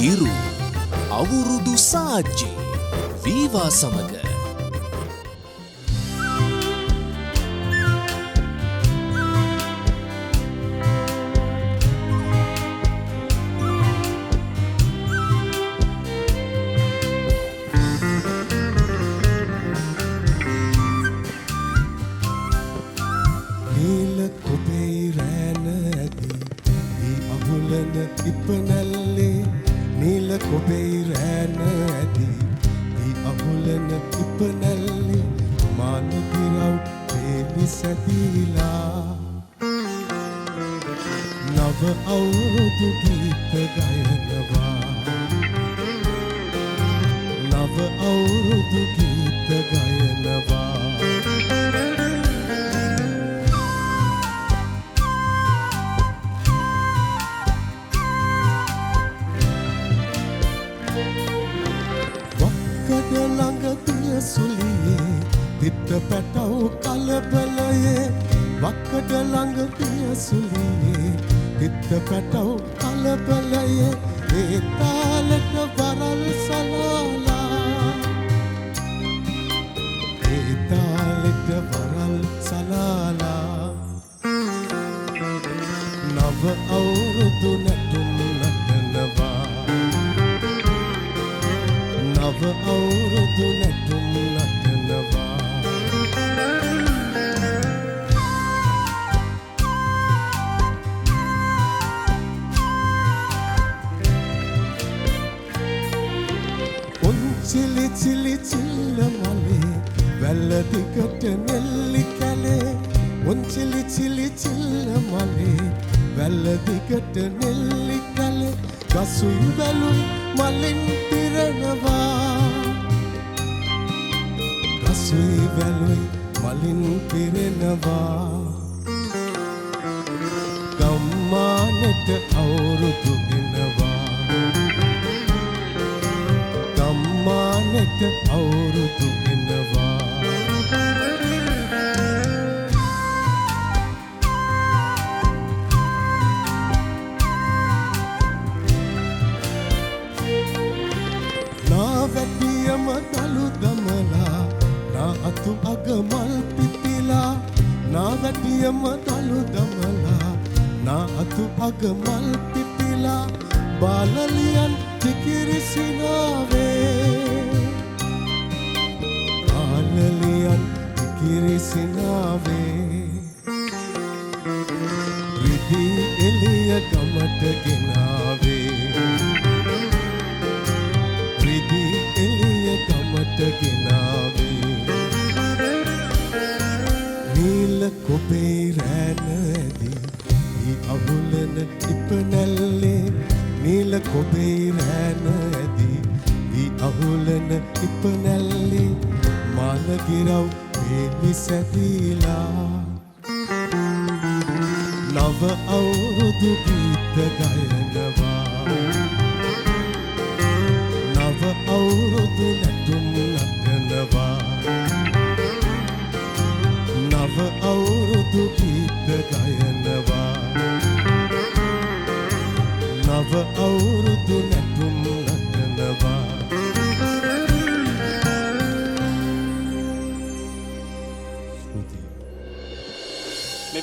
හිරු අවුරුදු සාජ්‍ය වීවා සමග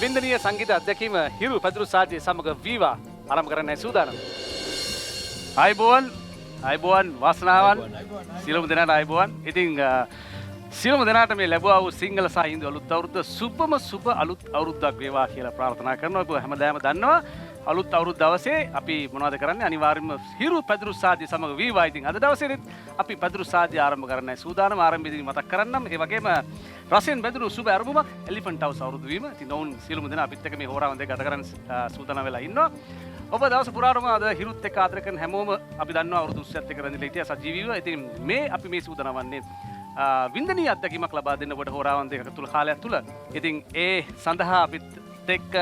වින්දනීය සංගීත අධ්‍යක්ීම හිරු පැදුරු සාජ්‍ය සමග වීවා ආරම්භ කරන්නයි සූදානම්. ආයුබෝවන් වාසනාවන් සියලුම දෙනාට ආයුබෝවන්. ඉතින් සියලුම දෙනාට මේ ලැබුවා වූ සිංහල සහ හින්දු අලුත් අවුරුද්ද සුබ අලුත් අවුරුද්දක් වේවා කියලා ප්‍රාර්ථනා කරනවා. ඔබ හැමදාම දන්නවා අලුත් අවුරුද්ද දවසේ අපි මොනවද කරන්නේ? අනිවාර්යයෙන්ම හිරු පැදුරු සාජ්‍ය සමග වීවා. ඉතින් අද දවසේත් අපි පැදුරු සාජ්‍ය ආරම්භ කරන්නයි සූදානම්. ආරම්භයේදී මතක් කරන්නම්. ඒ වගේම රසෙන් බැඳුණු සුබ අරමුමක් එලිෆන්ට් හවුස් අවුරුදු වීම. ඉතින් ඔවුන් සියලුම දෙනා අපිත් එක්ක මේ හෝරාවන් දෙක ගත කරන්න සූදානම් වෙලා ඉන්නවා. ඔබ දවස් පුරාම අද හිරුත් එක්ක ආදර කරන හැමෝම අපි දන්නවා අවුරුදු 30ත් එක්ක රැඳිලා හිටියා සජීවීව. ඉතින් මේ අපි මේ සූදානම් වන්නේ වින්දනීය අත්දැකීමක් ලබා දෙන්න ඔබට හෝරාවන් දෙකක තුල කාලයක් තුල. ඉතින් ඒ සඳහා අපිත් එක්ක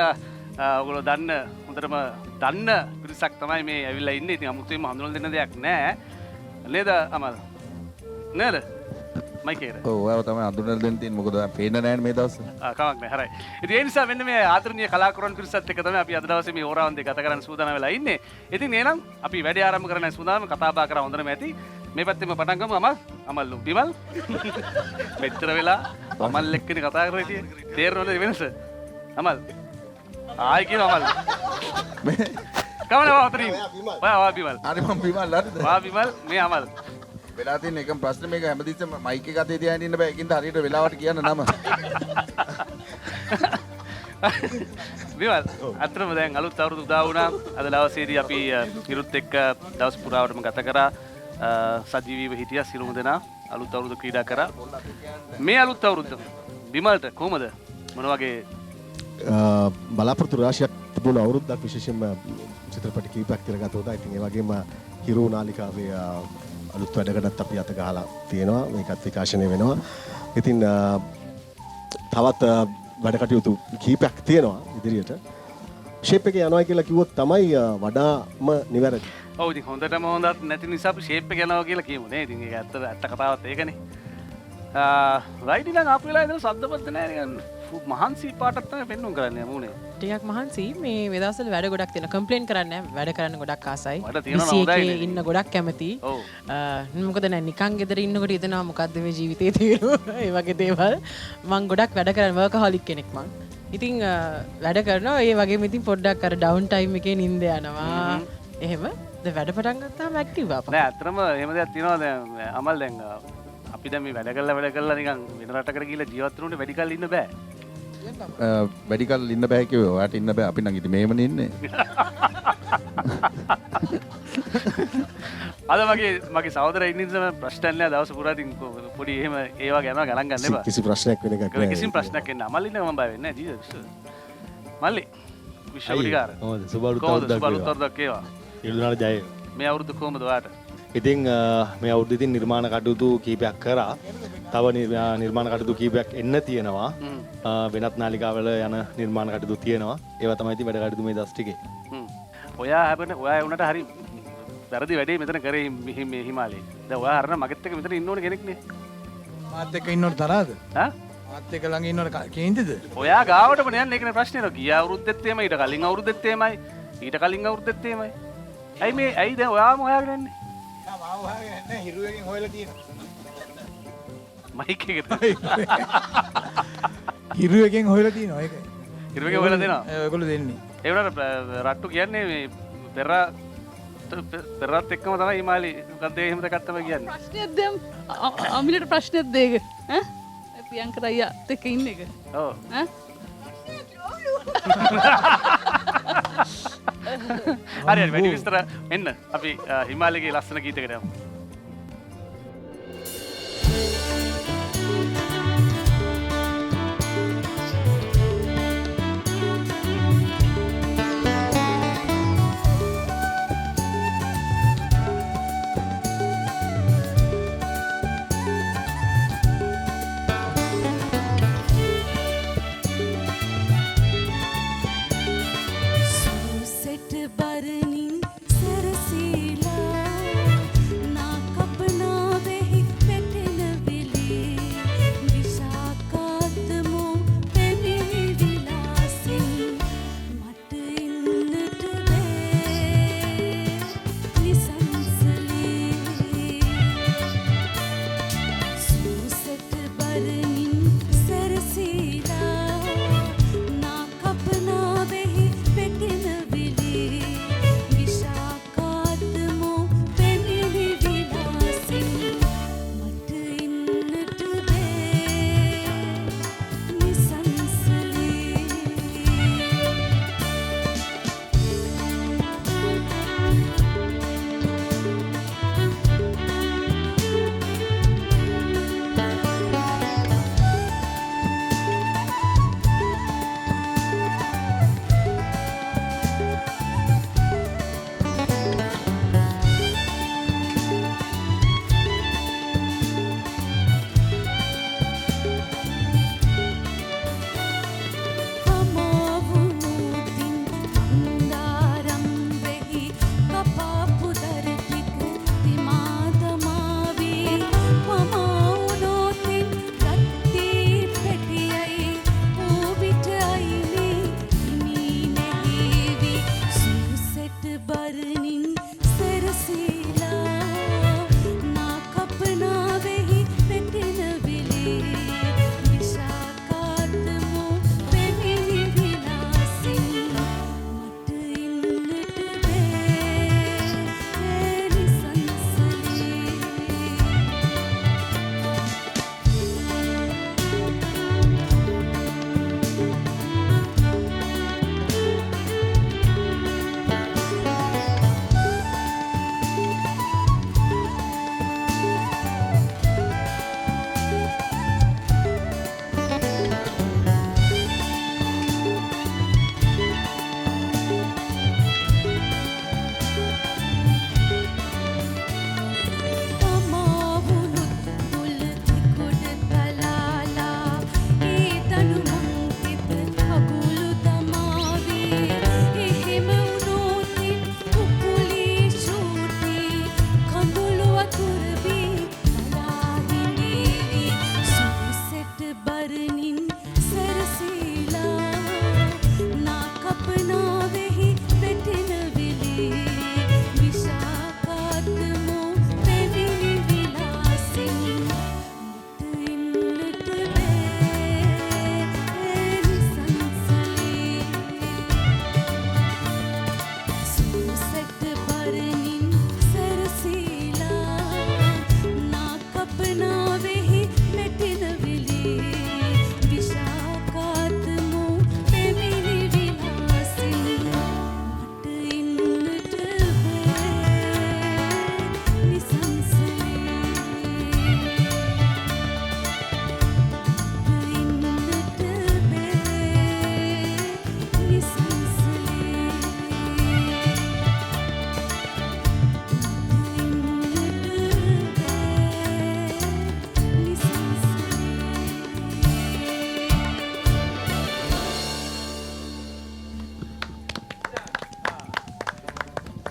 ඔයගොල්ලෝ දන්න හොඳටම දන්න පිරිසක් තමයි මේ ඇවිල්ලා ඉන්නේ. ඉතින් අමුතුවෙන්ම හඳුනන දෙන්න දෙයක් නැහැ. නේද අමල්? නේද? මයික් එකට. ඔව් ඔයාව තමයි අඳුනලා දෙන්න තියෙන්නේ. මොකද ඔයා පේන්න නැහැ මේ දවස්වල. කමක් නැහැ හරයි. ඉතින් ඒ නිසා මෙන්න මේ ආදරණීය කලාකරුවන් පිරිසත් එක්ක තමයි අපි අද දවසේ මේ ඕරාවන් දෙක ගත කරන්න සූදානම් වෙලා ඉන්නේ. ඉතින් එහෙනම් අපි වැඩේ ආරම්භ කරන්න සූදානම් කතා බහ කරා හොඳටම ඇති. මේ පැත්තෙම පටන් ගමු අමල් බිමල්. මෙච්චර වෙලා අමල් එක්කනේ කතා කරලා හිටියේ. තේරෙනවද වෙනස? අමල්. ආයි කියන අමල්. කවන වාතරින්. වා බිමල්. හරි මම බිමල් හරිද? වා බිමල් මේ අමල්. වෙලා තියෙන එකම ප්‍රශ්නේ මේක හැමදෙස්සම මයික් එක අතේ තියාගෙන ඉන්න බෑ. ඒකින්ද හරියට වෙලාවට කියන්න නම. බිමල් අත්‍තරම දැන් අලුත් අවුරුදු උදා වුණා. අද දවසේදී අපි ඉරුත් එක්ක දවස් පුරාවටම ගත කරා. සජීවීව හිටියා සිළුමු දෙනා අලුත් අවුරුදු ක්‍රීඩා කරා. මේ අලුත් අවුරුද්ද බිමල්ට කොහමද? මොන වගේ බලාපොරොත්තු රාශියක් තිබුණ අවුරුද්දක් විශේෂයෙන්ම චිත්‍රපට කීපයක් තිරගත වුණා. ඉතින් ඒ වගේම හිරු නාලිකාවේ අලුත් වැඩකටත් අපි අත ගහලා තියෙනවා. මේකත් විකාශනය වෙනවා. ඉතින් තවත් වැඩ කටයුතු කීපයක් තියෙනවා ඉදිරියට. ෂේප් එකේ යනවා කියලා කිව්වොත් තමයි වඩාම නිවැරදි. ඔව් ඉතින් හොඳටම හොඳත් නැති නිසා අපි ෂේප් එක යනවා කියලා කියමු නේ. ඉතින් ඒක ඇත්ත කතාවත් ඒකනේ. රයිඩි නම් ආපු වෙලාවේ ඉඳලා සද්දපත් නැහැ නේ. මහන්සි පාටක් තමයි පෙන්නුම් කරන්නේ මූනේ. ටිකක් මහන්සි මේ වෙදවස්වල වැඩ ගොඩක් තියෙනවා. කම්ප්ලේන් කරන්නේ නැහැ. වැඩ කරන්න ගොඩක් ආසයි. වැඩ තියෙනවා නේද? හොඳයි ඉන්න ගොඩක් කැමති. ඔව්. මොකද නෑ නිකන් ගෙදර ඉන්නකොට හිතනවා මොකද්ද මේ ජීවිතේ තියෙන්නේ. ඒ වගේ දේවල්. මං ගොඩක් වැඩ කරන වර්කහොලික් කෙනෙක් මං. ඉතින් වැඩ කරනවා. ඒ වගේම ඉතින් පොඩ්ඩක් අර ඩවුන් ටයිම් එකේ නිින්ද යනවා. එහෙම වැඩ පටන් ගත්තාම ඇක්ටිව් ආපහු. නෑ අත්‍තරම එහෙම දෙයක් තියෙනවා දැන් අමල් දැන් අපි දැන් මේ වැඩ කරලා නිකන් වෙන රටකට ගිහලා ජීවත් වෙනුනේ වැඩි කල් ඉන්න බෑ. වැඩි කල් ඉන්න බෑ කිව්වේ. ඔයාට ඉන්න බෑ. අපි නම් ඉතින් මේමනේ ඉන්නේ. අද මගේ සහෝදරයා ඉන්න නිසා ප්‍රශ්න නැහැ දවස් පුරා ඉතින් පොඩි එහෙම ඒ වගේ යනවා ගණන් ගන්න එපා. කිසි ප්‍රශ්නයක් වෙන එකක් නෑ. කිසිම ප්‍රශ්නයක් එන්නේ නැහැ. මල්ලි ඉන්න මම බය වෙන්නේ නැහැ ජීවිත. මල්ලි විශ්වවිද්‍යාල. කොහොමද සුබ ඒවා. ඉල්ලුනාට ජය. මේ අවුරුදු කොහමද ඔයාට? ඉතින් මේ අවුරුද්දේ ඉතින් නිර්මාණ කටයුතු කීපයක් කරා. තව නිර්මාණ කටයුතු කීපයක් එන්න තියෙනවා. වෙනත් නාලිකාවල යන නිර්මාණ කටයුතු තියෙනවා. ඒවා තමයි ඉතින් වැඩ කටයුතු මේ දවස් ටිකේ. ඔයා වුණාට හරි වැරදි වැඩේ මෙතන කරේ මේ හිමාලයේ. දැන් ඔයා හරන මගෙත් එක්ක මෙතන ඉන්න ඕන කෙනෙක් නේ. මාත් එක්ක ඉන්නවට තරහද? ඈ? මාත් එක්ක ළඟ ඉන්නවට කේන්තිද? ඔයා ගාවටම යන්නේ ඒකනේ ප්‍රශ්නේ නෝ. ගිය අවුරුද්දෙත් එහෙමයි, ඊට කලින් අවුරුද්දෙත් එහෙමයි, ඊට කලින් අවුරුද්දෙත් එහෙමයි. ඇයි දැන් ඔයාම හොයාගෙන යන්නේ? මාව හොයාගෙන නැහැ හිරුවකින් හොයලා තියෙනවා. මයික් එකට. හිරුවකින් හොයලා තියෙනවා ඒකයි. හිරුවකින් හොයලා දෙනවා. ඔයගොල්ලෝ දෙන්නේ. ඒ වුණාට රට්ටු කියන්නේ මේ පෙරත් එක්කම තමයි හිමාලි මොකද්ද එහෙම දෙකක් තමයි කියන්නේ. ප්‍රශ්නයක් දැන් අමිලට ප්‍රශ්නයක් දෙක ඈ ප්‍රියංක අයියාත් එක්ක ඉන්න එක. ඔව්. ඈ හරි වැඩි විස්තර එන්න අපි හිමාලයේගේ ලස්සන ගීතයකට යමු. සුසෙට බරණින් සරසීලා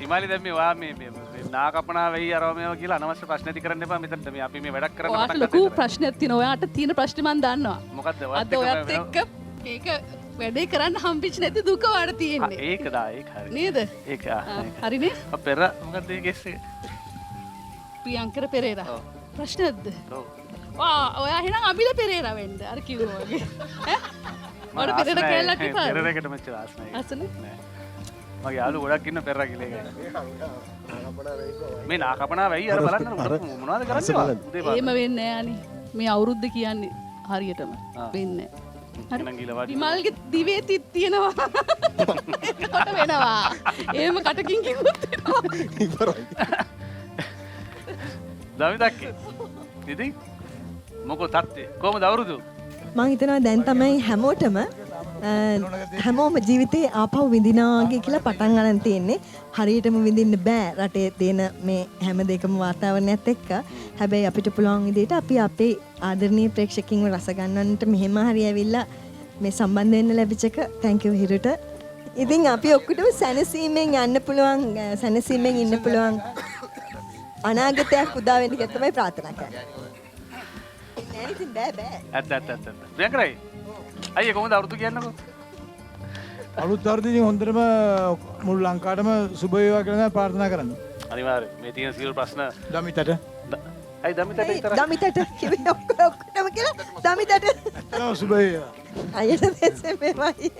හිමාලි දැන් මේ ඔයා මේ නාකපනා වෙයි අරව මේවා කියලා අනවශ්‍ය ප්‍රශ්න ඇති කරන්න එපා මෙතනට මේ අපි මේ වැඩක් කරන්න ඔයාට ලොකු ප්‍රශ්නයක් තියෙනවා. ඔයාට තියෙන ප්‍රශ්නේ මම දන්නවා. මොකද්ද අද ඔයත් එක්ක මේක වැඩේ කරන්න හම්බෙච්ච නැති දුක වාට තියෙන්නේ. ඒකදා ඒක හරි. නේද? ඒක හරිනේ? පෙර මොකද්ද ඒ කෙස් එක? ප්‍රියංකර පෙරේරා. ඔව්. ප්‍රශ්නයක්ද? ඔව්. ඔයා එහෙනම් අබිල පෙරේරා වෙන්න. අර කිව්වා වගේ. ඈ? මට පෙරේරා කියලා කිව්වා. පෙරේරාකට මෙච්චර ආස නැහැ. ආසනේ? නෑ. මගේ යාළුවෝ ගොඩක් ඉන්න පෙරේරා කියලා එකයි. මේ නාකපනා වෙයි අර බලන්න මොනවද කරන්නේ? එහෙම වෙන්නේ නෑ අනි. මේ අවුරුද්ද කියන්නේ හරියටම වෙන්නේ නෑ. විමල්ගේ දිවේ තිත් තියෙනවා. කොට වෙනවා. එහෙම කටකින් කිව්වොත් ඉවරයි. දමිතක්කේ. ඉතින් මොකෝ තත්ත්වය කොහමද අවුරුදු? මං හිතනවා දැන් තමයි හැමෝටම හැමෝම ජීවිතේ ආපහු විඳිනාගේ කියලා පටන් ගන්න තියෙන්නේ. හරියටම විඳින්න බෑ රටේ තියෙන මේ හැම දෙයකම වාතාවරණයත් එක්ක. හැබැයි අපිට පුළුවන් විදිහට අපි අපේ ආදරණීය ප්‍රේක්ෂකින්ව රස ගන්නන්නට මෙහෙම හරි ඇවිල්ලා මේ සම්බන්ධ වෙන්න ලැබිච්ච එක thank you හිරුට. ඉතින් අපි ඔක්කොටම සැනසීමෙන් යන්න පුළුවන් සැනසීමෙන් ඉන්න පුළුවන් අනාගතයක් උදා වෙන්න කියලා තමයි ප්‍රාර්ථනා කරන්නේ. නෑ ඉතින් බෑ. ඇත්ත. ප්‍රියංකරයි. අයියේ කොහොමද අවුරුදු කියන්නකෝ? අලුත් අවුරුද්දේ හොඳටම මුළු ලංකාවටම සුබ වේවා කියලා ප්‍රාර්ථනා කරන්න. අනිවාර්යෙන්. මේ තියෙන සියලු ප්‍රශ්න දමිතට. අයි දමිතට විතරයි. දමිතට කිව්වේ ඔක්කොටම කියලා දමිතට. ඇත්තම සුබ වේවා. අයියට දෙන්නේ මේවයි.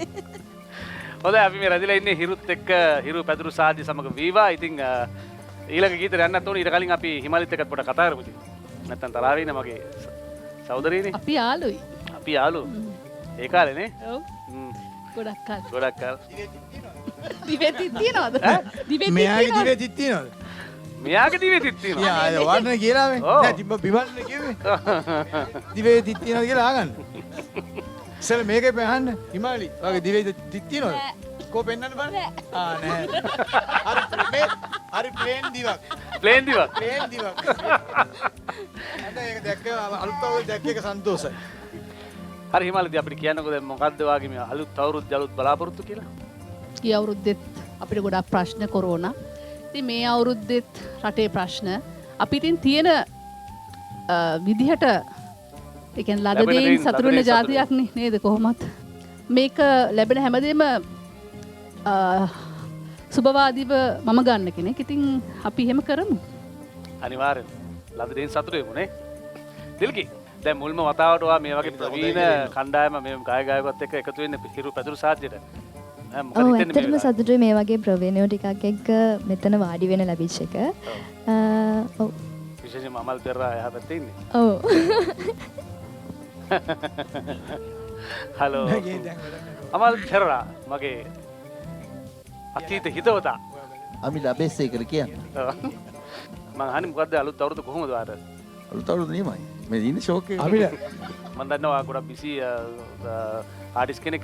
හොඳයි අපි මේ රැඳිලා ඉන්නේ හිරුත් එක්ක හිරු පැදුරු සාදි සමග වීවා. ඉතින් ඊළඟ ගීතේ යන්නත් ඕනේ. ඊට කලින් අපි හිමාලිත් එක්කත් පොඩ්ඩක් කතා කරමු ඉතින්. නැත්තම් තරහ වෙන්නේ මගේ සහෝදරියනේ. අපි යාළුයි. අපි යාළුවෝ. ඒ කාලේනේ. ඔව්. ගොඩක් කාල. දිවේ තිත් තියනවද? දිවේ තිත් මෙයාගේ දිවේ තිත් තියනවද? මෙයාගේ දිවේ තිත් තියෙනවා. යා වාඩනේ කියලා මේ. ඔව්. දැන් තිබ්බ බිවල්නේ කිව්වේ. දිවේ තිත් තියනවද කියලා අහගන්න. ඉතින් මේකේ පහන්න හිමාලි. වගේ දිවේ තිත් තියනවද? කෝ පෙන්නන්න බලන්න. නෑ. හරි ප්ලේන් දිවක්. ප්ලේන් දිවක්. ප්ලේන් දිවක්. අද ඒක දැක්ක අලුත් අවුරුද්ද දැක්ක එක සන්තෝෂයි. හරි හිමාලිදී අපිට කියන්නකෝ දැන් මොකද්ද වාගේ මේ අලුත් අවුරුද්ද අලුත් බලාපොරොත්තු කියලා? ගිය අවුරුද්දෙත් අපිට ගොඩක් ප්‍රශ්න කොරෝනා. ඉතින් මේ අවුරුද්දෙත් රටේ ප්‍රශ්න අපි ඉතින් තියෙන විදිහට ඒ කියන්නේ ළඟ දෙයින් සතුටු වෙන જાතියක් නේද කොහොමත් මේක ලැබෙන හැමදේම සුභවාදීව මම ගන්න කෙනෙක්. ඉතින් අපි එහෙම කරමු. අනිවාර්යෙන් ලද දෙයින් සතුටු වෙමු නේ. දිල්කි දැන් මුල්ම වතාවට ඔයා මේ වගේ ප්‍රවීණ කණ්ඩායම මේ ගායකයන්වත් එක්ක එකතු වෙන්න හිරු පැදුරු සාජ්‍යයට. ඔව් ඇත්තටම සතුටුයි මේ වගේ ප්‍රවීණයෝ ටිකක් එක්ක මෙතන වාඩි වෙන ලැබිච්ච එක. ඔව්. විශේෂයෙන්ම අමල් පෙරා එහා පැත්තේ ඉන්නේ. ඔව්. හලෝ. අමල් පෙරා මගේ අතීත හිතවතා. අපි ලැබෙස්සේ කියලා කියන්නේ. මං අහන්නේ මොකද්ද අලුත් අවුරුදු කොහොමද වාට? අලුත් අවුරුදු නියමයි. මේ ඉන්නේ ෂෝක් එකේ. අපිට මම දන්නවා ගොඩක් බිසි ආටිස්ට් කෙනෙක්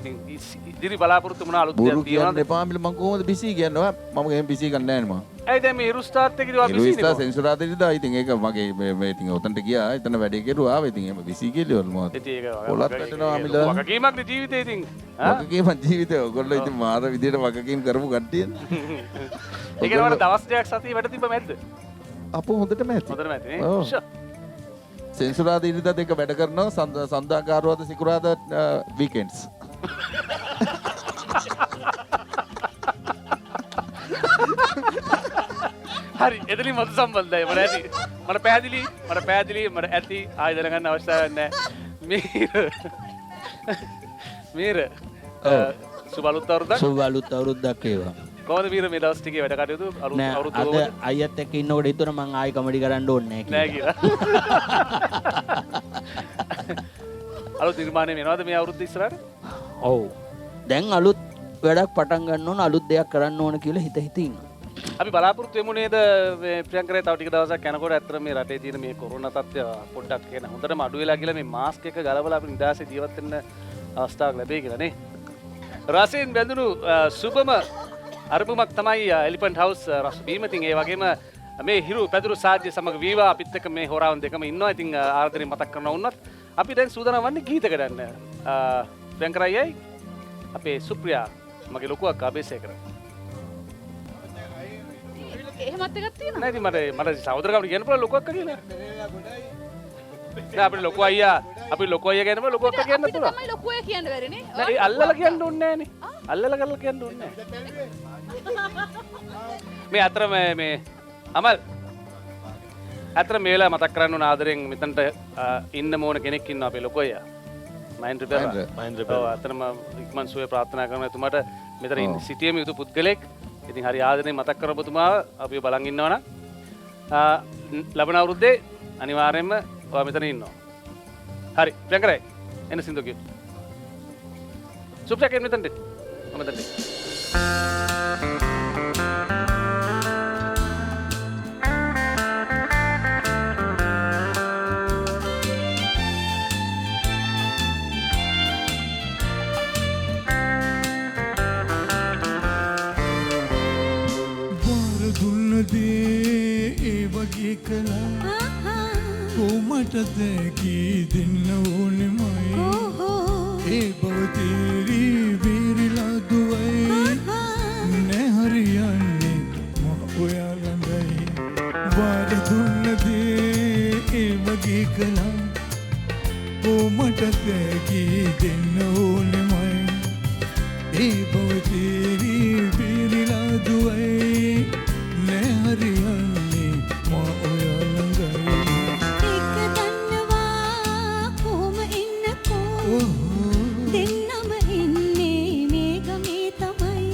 ඉදිරි බලාපොරොත්තු මොන අලුත් බොරු දෙයක් කියන්න තියෙනවද? එපා මිල මම කොහොමද බිසි කියන්නේ ඔයා මම එහෙම බිසි ගන්න නැහැ නේ මම. ඇයි දැන් මේ හිරු ස්ටාර්ට් එකේදී ඔයා බිසි ඉරුස්තා නේ? සෙන්සුරාදේ ඉඳලා ඉතින් ඒක මගේ මේ ඉතින් ඔතනට ගියා එතන වැඩේ කෙරුවා ආවා ඉතින් එහෙම බිසි කියලා මොකද ඉතින් ඒක පොලත් වැටෙනවා මිල වගකීමක් නේ ජීවිතේ ඉතින්. වගකීම ජීවිතේ ඔයගොල්ලෝ ඉතින් මාර විදියට වගකීම් කරපු කට්ටියනේ. ඒක නේද දවස් දෙකක් සතිය වැඩ තිබ්බ මැද්ද? අපෝ හොඳටම ඇති. හොඳටම ඇති නේ. ඔව්. ෂෝ. සෙන්සුරාදා ඉරිදා දෙක වැඩ කරනවා සඳාකාරවාද සිකුරාදා වීකෙන්ඩ්ස්. හරි එතනින් මතු සම්බන්ධයි මට ඇති. මට පැහැදිලි මට ඇති ආයෙ දැනගන්න අවශ්‍යතාවයක් නැහැ. මීර සුබ අලුත් අවුරුද්දක්. සුබ අලුත් අවුරුද්දක් වේවා. කොහොමද මීර මේ දවස් ටිකේ වැඩ කටයුතු අලුත් අවුරුද්ද අද අයියත් එක්ක ඉන්නකොට හිතුණා මං ආයෙ කමඩි කරන්න ඕනේ නෑ කියලා. අලුත් නිර්මාණය වෙනවද මේ අවුරුද්ද ඉස්සරහට? ඔව්. දැන් අලුත් වැඩක් පටන් ගන්න ඕන අලුත් දෙයක් කරන්න ඕන කියලා හිත ඉන්නවා. අපි බලාපොරොත්තු වෙමු නේද මේ ප්‍රියංකරේ තව ටික දවසක් යනකොට ඇත්තට මේ රටේ තියෙන මේ කොරෝනා තත්ත්වය පොඩ්ඩක් කියන හොඳටම අඩු වෙලා කියලා මේ මාස්ක් එක ගලවලා අපි නිදාසේ ජීවත් වෙන්න අවස්ථාවක් ලැබෙයි කියලා නේ. රසින් බැඳුණු සුබම අරබුමක් තමයි එලිෆන්ට් හවුස් රස බීම. ඉතින් ඒ වගේම මේ හිරු පැදුරු සාජ්‍ය සමග වීවා අපිත් එක්ක මේ හොරාවන් දෙකම ඉන්නවා. ඉතින් ආදරෙන් මතක් කරනවා වුණත් අපි දැන් සූදානම් වන්නේ ගීත ගන්න. ප්‍රියංකරයි අපේ සුප්‍රියා මගේ ලොකු අක්කා අබේසේකර. එහෙමත් එකක් තියෙනවා. නෑ ඉතින් මට සහෝදරකමට කියන්න පුළුවන් ලොකු අක්කා කියලා. නෑ අපේ ලොකු අයියා කියන්න පුළුවන් ලොකු අක්කා කියන්න පුළුවන්. තමයි ලොකු අය කියන්න බැරි නේ. නෑ ඒ අල්ලලා කියන්න ඕනේ නෑනේ. අල්ලලා කරලා කියන්න ඕනේ නෑ. මේ අතර මේ අමල් අතර මේ වෙලාව මතක් කරන්න ඕන ආදරෙන් මෙතනට ඉන්න මොන කෙනෙක් ඉන්නවා අපේ ලොකු අයියා. මහින්ද්‍ර පෙරා. ඔව් අතනම ඉක්මන් සුවය ප්‍රාර්ථනා කරනවා එතුමාට මෙතන සිටියම යුතු පුද්ගලෙක්. ඉතින් හරි ආදරෙන් මතක් කරපු තුමාව අපිව බලන් ඉන්නවනම් ලබන අවුරුද්දේ අනිවාර්යයෙන්ම ඔයා මෙතන ඉන්නවා. හරි ප්‍රියංකරයි එන්න සින්දු කියු. සුප්‍රියා මෙතනට. මෙතනට. ඒ වගේ කලා කොමටද කී දෙන්න ඕනෙමයි ඒ බවතේරී වීරිලා දුවයි නැහරියන්නේ මහ ඔයා ළඟයි වාර දුන්නදේ ඒ වගේ කලා කොමටද කී දෙන්න ඕනෙමයි ඒ බවතේරී වීරිලා දුවයි නැහරියන්නේ මා ඔයා ළඟයි එක දන්නවා කොහොම ඉන්නකෝ දෙන්නම ඉන්නේ මේ ගමේ තමයි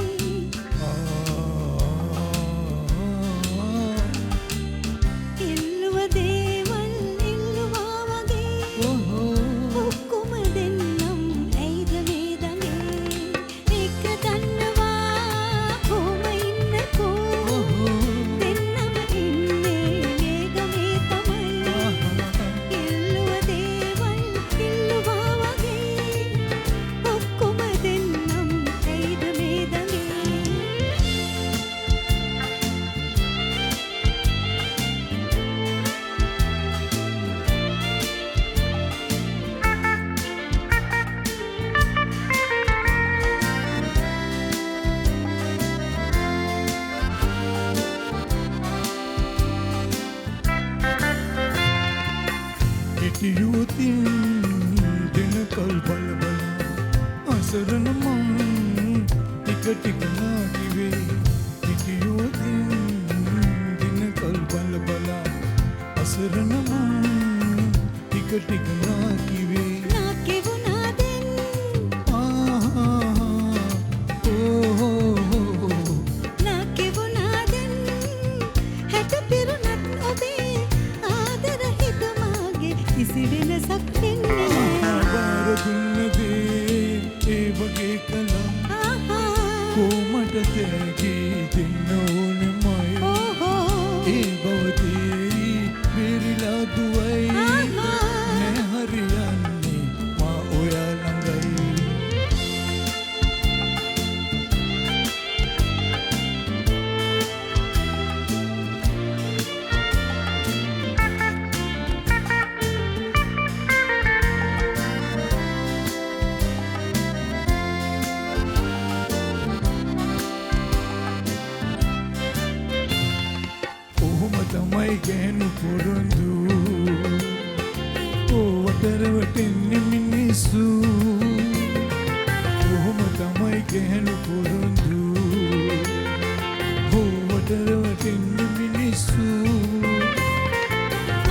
ඉල්ලුව දේවල් ඉල්ලුවා වගේ ඔක්කොම දෙන්නම් ඇයිද මේ දඟේ එක දන්නවා කොහොම ඉන්නකෝ හිටියුතින් දෙනකල් බල බල අසරණ මං ටික ටික නාකිවේ ටික නාකිවේ නාකිවුණාදෙන් නාකිවුණාදෙන් හැට පිරුණත් ඔබේ ආදර හිතමාගේ කිසි වෙනසක් වෙන්නේ නෑ බාර දුන්න දේ ඒ වගේ කළා කොමට තෑගී දෙන්න ඕනෙමයි ඒ බව තේරි බේරිලා දුවයි නෑ හරියන්නේ මා ඔයා ළඟයි තමයි ගෑනු පොරොන්දු ඕවතරවටෙන්නේ මිනිස්සු කොහොම තමයි ගෑනු පොරොන්දු ඕවතරවටෙන්නේ මිනිස්සු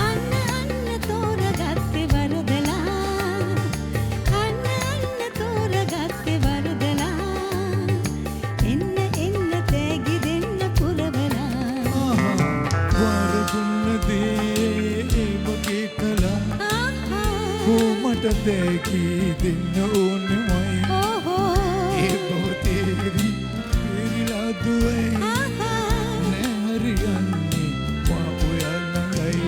අන්න අන්න තෝරගත්තේ වරදලා අන්න අන්න තෝරගත්තේ වරදලා එන්න එන්න තෑගි දෙන්න පුරවලා කොමට දැකී දෙන්න ඕනෙමයි ඒ බව තේරි බේරිලා දුවයි නෑ හරියන්නේ මා ඔයා ළඟයි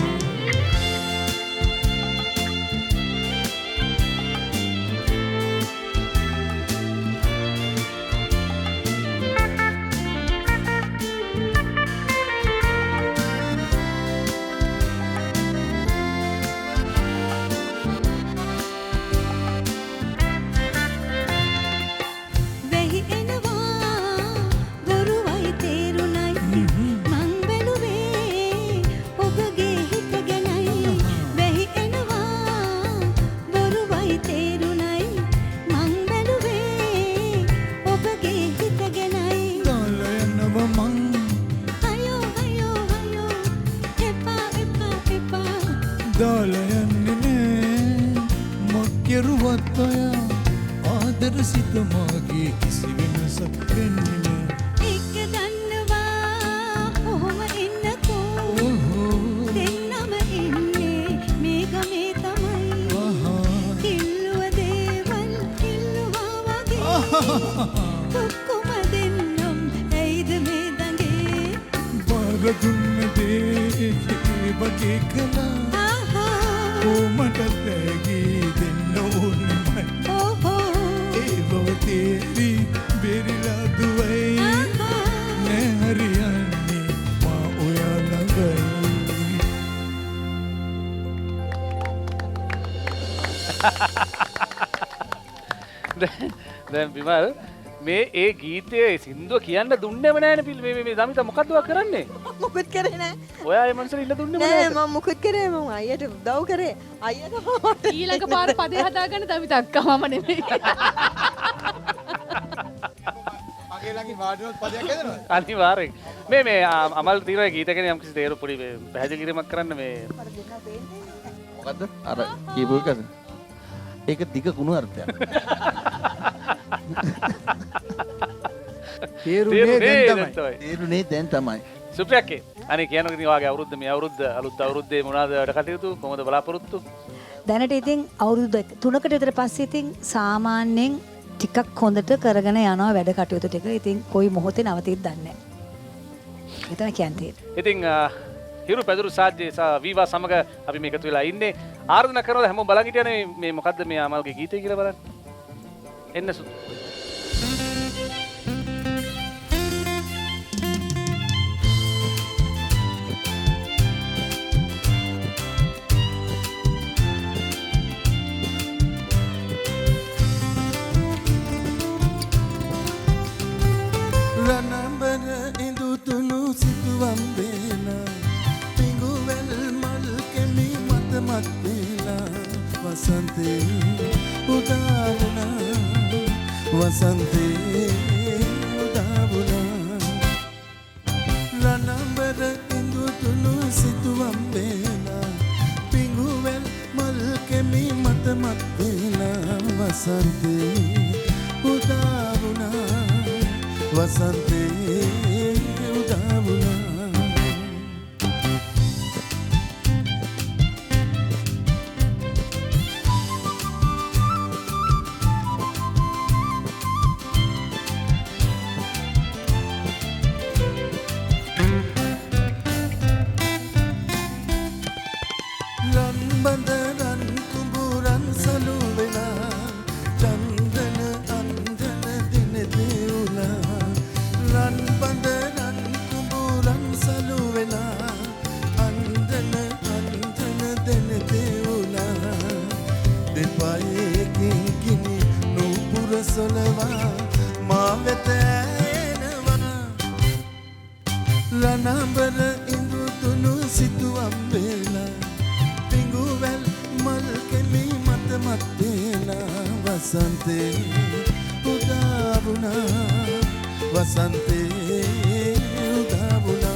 වෙහි එනවා බොරුවයි තේරුණයි මං බැලුවේ ඔබගේ හිත ගැනයි වෙහි එනවා බොරුවයි තේරුණයි මං බැලුවේ ඔබගේ හිත ගැනයි දාලා යනවා මං අයෝ අයෝ අයෝ එපා එපා එපා දාලා යන්නේ නෑ මක් කෙරුවත් ඔයා ආදර සිත මාගේ කිසි වෙනසක් වෙන්නේ නෑ එක දන්නවා ඔහොම ඉන්නකෝ දෙන්නම ඉන්නේ මේ ගමේ තමයි ඉල්ලුව දේවල් ඉල්ලුවා වගේ ඔක්කොම දෙන්නම් ඇයිද මේ දඟේ බාර දුන්න දේ ඒ වගේ කළා කොමට තෑගී දෙන්න ඕනෙමයි ඒ බව තේරි බේරිලා දුවයි නෑ හරියන්නේ මා ඔයා ළඟයි දැන් විමල් මේ ඒ ගීතයේ සින්දුව කියන්න දුන්නේම නෑනේ පිල් මේ දමිතා මොකද්ද ඔයා කරන්නේ මොකුත් කරේ නෑ ඔයා ඒ මනුස්සර ඉල්ල දුන්නේම නෑ නෑද මම මොකුත් කරේ මම අයියට උදව් කරේ අයියට මට ඊළඟ පාර පදේ හදාගන්න දමිත අක්කා මම නෙමෙයි මගේ ළඟින් වාඩිවෙනොත් පදයක් හදනවද අනිවාර්යෙන් මේ අමල් තීරය ගීත ගැන යම්කිසි තේරු පොඩි පැහැදිලි කිරීමක් කරන්න මේ මොකද්ද අර කියපු එකද ඒක දිග කුණු අර්ථයක් තේරුනේ දැන් තමයි සුප්‍රියක්කේ අනේ කියනකොට ඉතින් වාගේ අවුරුද්ද මේ අවුරුද්ද අලුත් අවුරුද්දේ මොනවාද වැඩ කටයුතු කොහොමද බලාපොරොත්තු දැනට ඉතින් අවුරුදු 3කට විතර පස්සේ ඉතින් සාමාන්‍යයෙන් ටිකක් හොඳට කරගෙන යනවා වැඩ කටයුතු ටික. ඉතින් කොයි මොහොතේ නවතිද දන්නේ නැහැ. එතන කියන්නේ. ඉතින් හිරු පැදුරු සාජ්ජේ සහ වීවා සමග අපි මේ එකතු වෙලා ඉන්නේ. ආරාධනා කරනවා හැමෝම බලන් හිටියනේ මේ මොකද්ද මේ අමල්ගේ ගීතය කියලා බලන්න. එන්න සුදු. රණබර ඉඳුතුණු සිතුවම් වේලා පිඟුවැල් මල් කෙමි මතමත් වේලා වසන්තේ උදා වුණා වසන්තේ උදා වුණා රණබර ඉඳුතුණු සිතුවම් වේලා පිඟුවැල් මල් වසන්තේ උදා වුණා වසන්තේ උදා වුණා ලනඹර ඉඳුතුණු සිතුවම් වේලා පිඟුවැල් මල් කෙලි මත මත් වේලා වසන්තේ උදා වුණා වසන්තේ උදා වුණා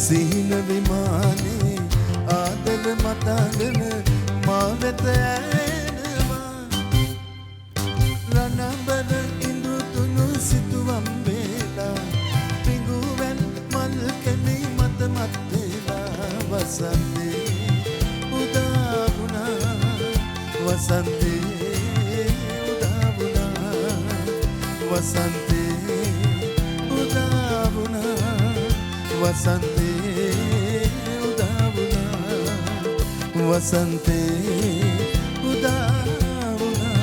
සිහින විමානේ ආදර මතගෙන මා වෙත ඇනවා රණබර ඉඳුතුණු සිතුවම් වේලා පිඟුවැල් මල් කෙලි මත මත් වේලා වසන්තේ උදා වුණා වසන්තේ උදා වුණා වසන්තේ උදා වුණා වසන්තේ උදා වුණා වසන්තේ උදා වුණා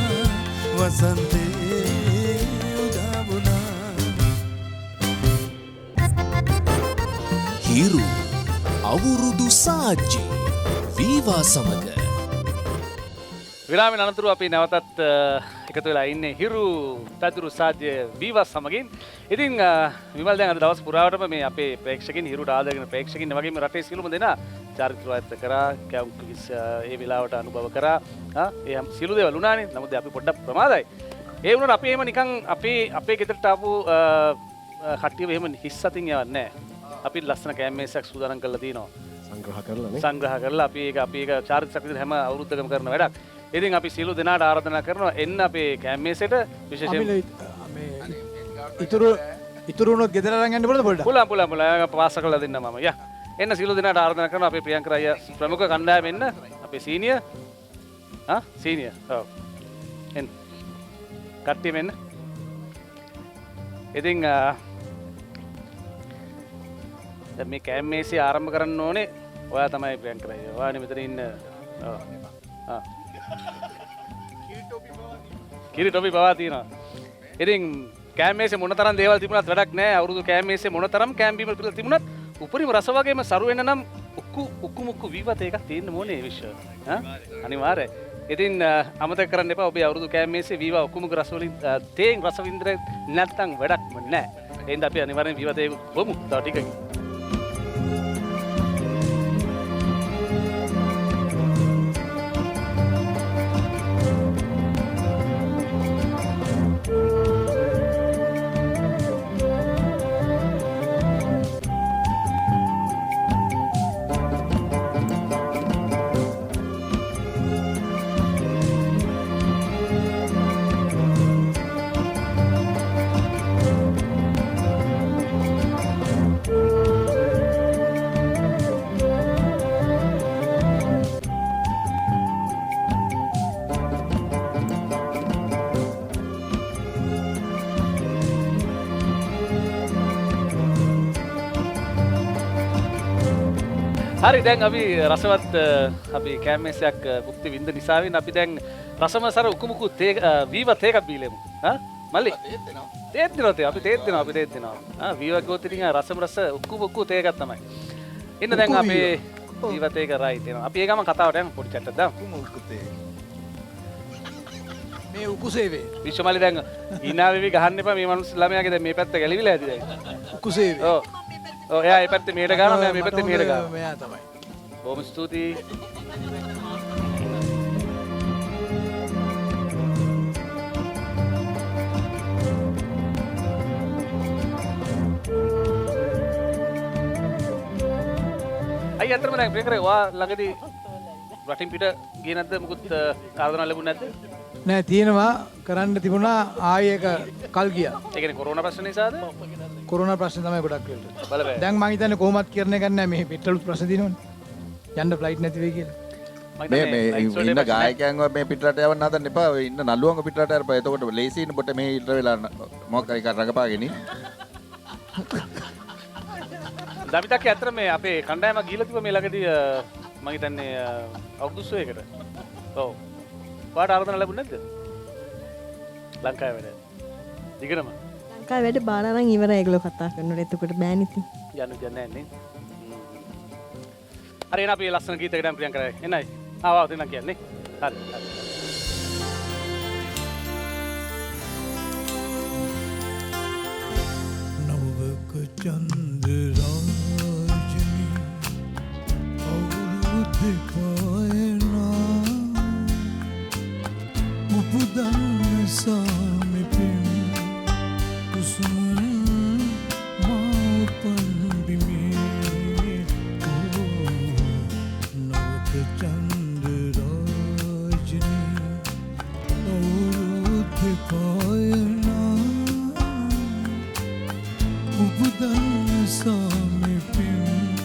වසන්තේ උදා වුණා හිරු අවුරුදු සාජ්‍ය වීවා සමග විරාමෙන් අනතුරු අපි නැවතත් එකතු වෙලා ඉන්නේ හිරු තතුරු සාජ්‍ය වීවා සමගින්. ඉතින් විමල් දැන් අද දවස් පුරාවටම මේ අපේ ප්‍රේක්ෂකින් හිරුට ආදරගෙන ප්‍රේක්ෂකින් වගේම රටේ සියලුම දෙනා චාරිත්‍රායත්ත කරා, කැම්පිස් ඒ වෙලාවට අනුභව කරා. ඒ සියලු දේවල් වුණානේ. නමුත් අපි පොඩ්ඩක් ප්‍රමාදයි. ඒ වුණාට අපි එහෙම නිකන් අපේ ගෙදරට ආපු කට්ටියව එහෙම හිස් අතින් යවන්නේ නැහැ. අපි ලස්සන කැම්මේසයක් සූදානම් කරලා තිනවා. සංග්‍රහ කරලා අපි ඒක චාරිත්‍රාක් විදිහට හැම අවුරුද්දකම කරන වැඩක්. ඉතින් අපි සියලු දෙනාට ආරාධනා කරනවා එන්න අපේ කැම්මේසෙට විශේෂයෙන් ඉතුරු වුණොත් ගෙදර අරන් යන්න පුළුවන්ද පොඩ්ඩක්? පුළුවන් පාස කරලා දෙන්න මම. යා. එන්න සියලු දෙනාට ආරාධනා කරනවා අපේ ප්‍රියංකර අයියා ප්‍රමුඛ කණ්ඩායම එන්න. අපේ සීනියර්. සීනියර්. ඔව්. එන්න. කට්ටියම එන්න. ඉතින් දැන් මේ කැම්මේසේ ආරම්භ කරන්න ඕනේ. ඔයා තමයි ප්‍රියංකර අයියා. ඔයානේ මෙතන ඉන්න. ඔව්. කිරි ටොපි පවා තියෙනවා. ඉතින් කෑමේසේ මොන තරම් දේවල් තිබුණත් වැඩක් නැහැ. අවුරුදු කෑමේසේ මොන තරම් කෑම්බීම පිළිලා තිබුණත් උපරිම රස වගේම සරු වෙන නම් උක්කු මුක්කු විවත එකක් තියෙන්න ඕනේ විශ්ව. අනිවාර්යයි. ඉතින් අමතක කරන්න එපා ඔබේ අවුරුදු කෑමේසේ වීවා උක්කු මුක්කු රස වලින් තේන් රස වින්දර නැත්තම් වැඩක්ම නැහැ. එහෙනම් අපි අනිවාර්යෙන් විවතේ වමු. තව ටිකකින්. හරි දැන් අපි රසවත් අපි කැම්මේසයක් භුක්ති විඳ නිසාවෙන් අපි දැන් රසමසර උකුමුකු වීවා තේ එකක් බීලෙමු. මල්ලි තේත් දෙනවා අපි තේත් දෙනවා. වීවා ගෝත් ඉතින් රසම රස උකුමුකු තේ එකක් තමයි. ඉන්න දැන් අපේ ජීවිතේ කරයි තියෙනවා. අපි ඒ ගම කතාවට යමු පොඩි චැට්ටක් දාමු. මේ උකුසේවේ. විශ්වමලි දැන් ඉනාවෙවි ගහන්න එපා මේ මනුස්ස ළමයාගේ දැන් මේ පැත්ත ගැලවිලා ඇති දැන්. උකුසේවේ. ඔව්. ඔව් එයා මේ පැත්තේ මෙහෙට ගන්නවා මම මේ පැත්තේ මෙහෙට ගන්නවා. මෙයා තමයි. බොහොම ස්තුතියි. අයි අතරම දැන් ප්‍රේකරේ වා ළඟදී රටින් පිට ගියේ නැද්ද මොකුත් ආරාධනා ලැබුණ නැද්ද? නෑ තියෙනවා කරන්න තිබුණා ආයෙ එක කල් ගියා. ඒ කියන්නේ කොරෝනා ප්‍රශ්න නිසාද? කොරෝනා ප්‍රශ්න තමයි ගොඩක් වෙන්නේ. බලපෑ. දැන් මම හිතන්නේ කොහොමත් කරන්න ගන්න මේ පිටලුත් ප්‍රශ්න දිනවනේ. යන්න ෆ්ලයිට් නැති වෙයි කියලා. මේ ඉන්න ගායකයන්ව මේ පිටරට යවන්න හදන්න එපා. ඔය ඉන්න නළුවන්ව පිටරට අරපන්. එතකොට ලේසියින් පොට මේ ඉතර වෙලා මොකක් හරි රඟපාගෙන ඉන්න. දමිතක් ඇත්තට මේ අපේ කණ්ඩායම ගිහිල්ලා තිබ්බ මේ ළඟදී මම හිතන්නේ අවුරුද්දකට. ඔව්. පාට ආරාධනා ලැබුණ නැද්ද? ලංකාවේ වැඩ. දිගටම. ලංකාවේ වැඩ බාලා නම් ඉවරයි ඒගොල්ලෝ කතා කරනකොට. එතකොට බෑනේ ඉතින්. යන්න දෙන්නේ නැහැ නේ. හරි එන අපි ලස්සන ගීතයකට යමු ප්‍රියංකරයි. එන්නයි. ආවා දෙන්න කියන්නේ. හරි. නවක චන්ද්‍රරාජනි අවුරුදු පායනා උපුදන්න සාමිපින් කුසුමන් මාපන් බිමේ නවක චන්ද්‍රරාජනි අවුරුදු පායනා උපුදන්න සාමිපින්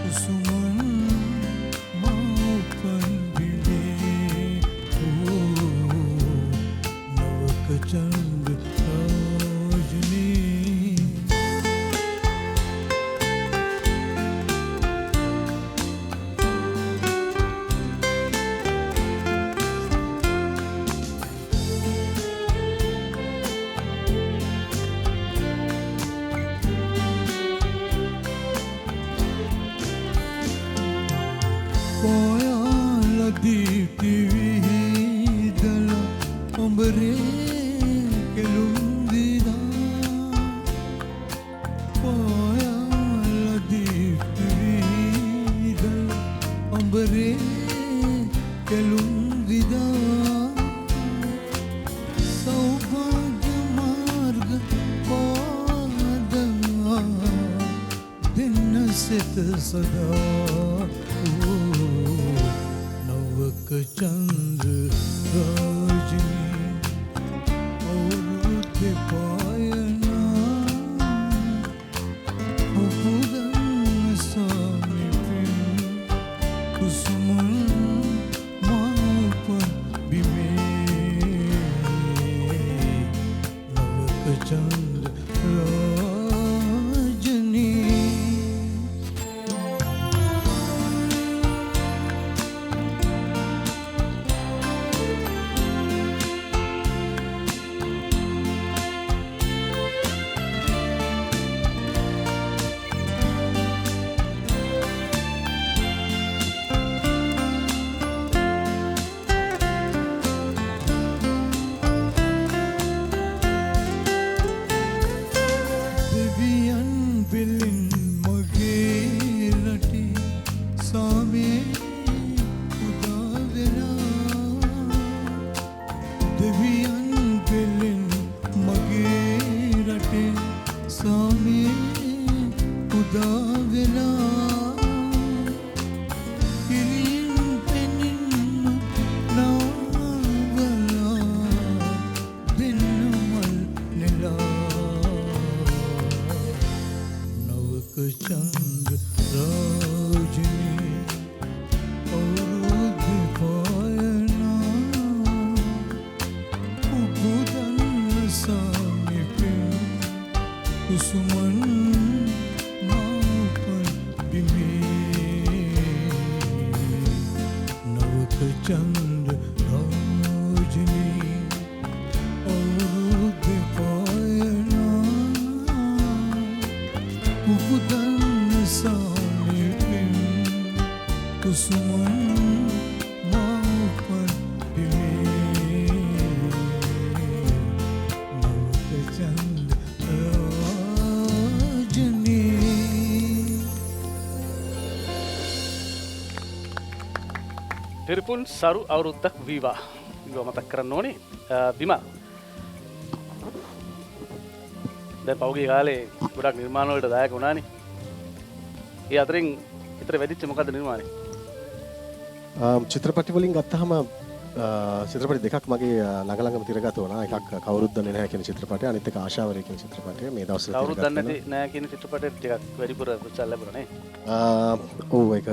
කුසුමන් මාපන් බිමේ නවක චන්ද්‍රරාජනී Poyala deepti vihidala ambare kelundida Poyala deepti vihidala ambare kelundida Saubhagya marga pada dinna sit sada नवक चंद्र राजनी औरुद पायना उपदन सामिपिन कुसुमन मापन बिमे नवक चंद्र राजनी දෙවියන් පිළින් මගේ රටේ සාමේ උදා වෙලා දෙවියන් පිළින් මගේ රටේ සාමේ උදා වෙලා ඉලින් පෙනින් නාවලා දෙන්නමල් නෙලා नवक चंद्र राजनी औरुद पायना उपदन सामिपिन कुसुमन मापन बिमे नवक चंद्र राजनी औरुद पायना उपदन सामिपिन කුසුමන් මාපන් පිමේ නවක චන්ද රෝජනී. තිරිපුන් සරු අවුරුද්දක් වීවා. ඉව මතක් කරන්න ඕනේ. බිමා දැන් පෞගේ කාලේ ගොඩක් නිර්මාණ වලට දායක වුණානේ. ඒ අතරින් විතර වැඩිච්ච මොකද්ද නිර්මාණය? චිත්‍රපටි වලින් ගත්තහම චිත්‍රපටි දෙකක් මගේ ළඟ තිරගත වුණා. එකක් කවුරුත් දන්නේ නැහැ කියන චිත්‍රපටය, අනිත් එක ආශාවරය කියන චිත්‍රපටය. මේ දවස්වල කවුරුත් දන්නේ නැහැ කියන චිත්‍රපටය ටිකක් වැඩිපුර ප්‍රචාර ලැබුණා නේ. ඔව් ඒක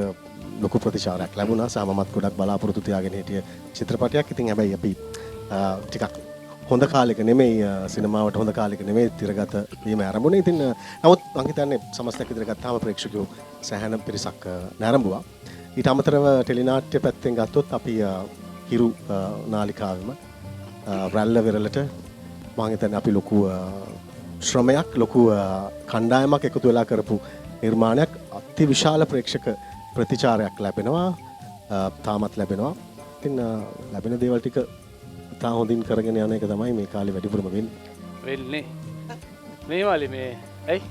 ලොකු ප්‍රතිචාරයක් ලැබුණා. සාමමත් ගොඩක් බලාපොරොත්තු තියාගෙන හිටිය චිත්‍රපටයක්. ඉතින් හැබැයි අපි ටිකක් හොඳ කාලෙක නෙමෙයි, සිනමාවට හොඳ කාලෙක නෙමෙයි තිරගත වීම ආරම්භුනේ. ඉතින් නමුත් මම හිතන්නේ සමස්තයක් විතර ගත්තාම ප්‍රේක්ෂකයෝ සෑහෙන පිරිසක් නැරඹුවා. ඊට අමතරව ටෙලිනාට්‍ය පැත්තෙන් ගත්තොත් අපි හිරු නාලිකාවෙම රැල්ල වෙරළට මම හිතන්නේ අපි ලොකු ශ්‍රමයක්, ලොකු කණ්ඩායමක් එකතු වෙලා කරපු නිර්මාණයක්. අති විශාල ප්‍රේක්ෂක ප්‍රතිචාරයක් ලැබෙනවා, තාමත් ලැබෙනවා. ඉතින් ලැබෙන දේවල් ටික තා හොඳින් කරගෙන යන එක තමයි මේ කාලේ වැඩිපුරම වෙන්නේ. මේ වලි මේ ඇයි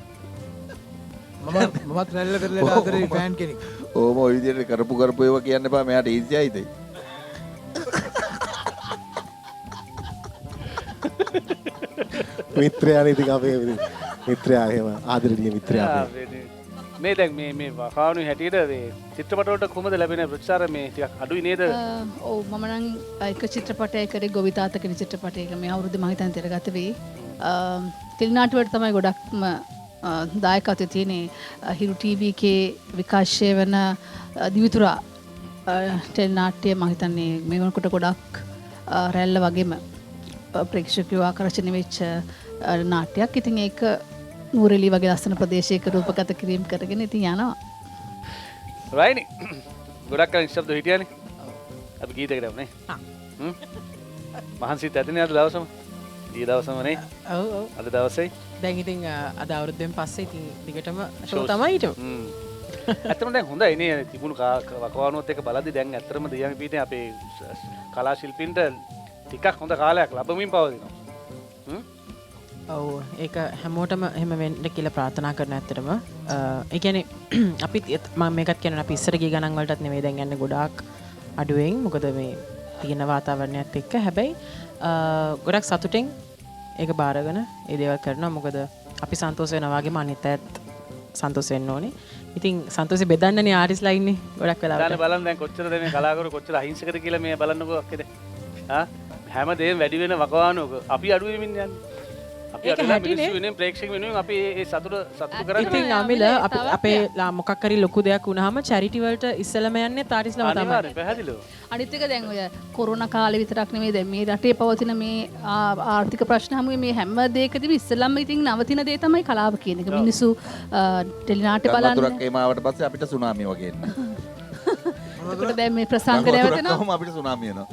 මමත් රැල්ල කරලා ආදරේ ෆෑන් කෙනෙක්. ඕම ඔය විදිහට කරපු ඒවා කියන්න එපා. මෙයාට ඊසියයිද? මිත්‍රයානේ. ඉතින් අපේ මිත්‍රයා එහෙම ආදරණීය මිත්‍රයා. මේ දැන් මේ වකාණු හැටියට මේ චිත්‍රපට වලට කොහොමද ලැබෙන ප්‍රතිචාර? මේ ටිකක් අඩුයි නේද? ඔව් මම නම් එක චිත්‍රපටයක් කරේ ගොවිතාත කියන චිත්‍රපටයක මේ අවුරුද්දේ මම හිතන්නේ තිරගත වෙයි. ටෙලිනාට්‍ය වලට තමයි ගොඩක්ම දායකත්වය තියෙන්නේ. හිරු ටීවී එකේ විකාශය වෙන දිවිතුරා ටෙලිනාට්‍ය මම හිතන්නේ මේ වෙනකොට ගොඩක් රැල්ල වගේම ප්‍රේක්ෂකයෝ ආකර්ෂණය වෙච්ච නාට්‍යයක්. ඉතින් ඒක නූරෙලි වගේ ලස්සන ප්‍රදේශයක රූපගත කිරීම කරගෙන ඉතින් යනවා. රයිනි. ගොඩක් කලින් ශබ්ද හිටියානේ. අපි ගීතයකට යමුනේ. මහන්සිත් ඇතිනේ අද දවසම. ඊ දවසම නේ. ඔව් ඔව්. අද දවසේ. දැන් ඉතින් අද අවුරුද්දෙන් පස්සේ ඉතින් දිගටම ෂෝ තමයි හිටු. ඇත්තම දැන් හොඳයි නේ. තිබුණු වකවානුවත් එක බලද්දි දැන් ඇත්තටම දියන් පීඨේ අපේ කලා ශිල්පීන්ට ටිකක් හොඳ කාලයක් ලැබමින් පවතිනවා. ඔව් ඒක හැමෝටම එහෙම වෙන්න කියලා ප්‍රාර්ථනා කරන ඇත්තටම. ඒ කියන්නේ අපි මම මේකත් කියනවා අපි ඉස්සර ගිය ගණන් වලටත් නෙවෙයි දැන් යන්නේ ගොඩාක් අඩුවෙන්. මොකද මේ තියෙන වාතාවරණයත් එක්ක. හැබැයි ගොඩක් සතුටින් ඒක බාරගෙන ඒ දේවල් කරනවා. මොකද අපි සන්තෝෂ වෙනවා වගේම අනිත් අයත් සන්තෝෂ වෙන්න ඕනේ. ඉතින් සන්තෝෂෙ බෙදන්නනේ ආටිස්ලා ඉන්නේ ගොඩක් වෙලාවට. දැන් බලන්න දැන් කොච්චරද මේ කලාකරු කොච්චර අහිංසකද කියලා මේ බලන්නකෝ අක්කේද. හැමදේම වැඩි වෙන වකවානුවක අපි අඩු වෙමින් යන්නේ. අපි අදලා මිනිස්සු වෙනුවෙන් ප්‍රේක්ෂක වෙනුවෙන් අපි ඒ සතුට කරන්නේ. ඉතින් අමිල අපේ මොකක් හරි ලොකු දෙයක් වුණාම චැරිටි වලට ඉස්සෙල්ලම යන්නේ තාරිස්ලම තමයි. අනිවාර්යයෙන් පැහැදිලිව. අනිත් එක දැන් ඔය කොරෝනා කාලේ විතරක් නෙමෙයි දැන් මේ රටේ පවතින මේ ආර්ථික ප්‍රශ්න හැමුවේ මේ හැම දෙයකදීම ඉස්සෙල්ලම ඉතින් නවතින දේ තමයි කලාව කියන එක. මිනිස්සු ටෙලිනාට්‍ය බලන්නේ. වතුරක් එම ආවට පස්සේ අපිට සුනාමිය වගේ එන්නේ. එතකොට දැන් මේ ප්‍රසංග නැවතනවා. කොහොම අපිට සුනාමිය එනවා.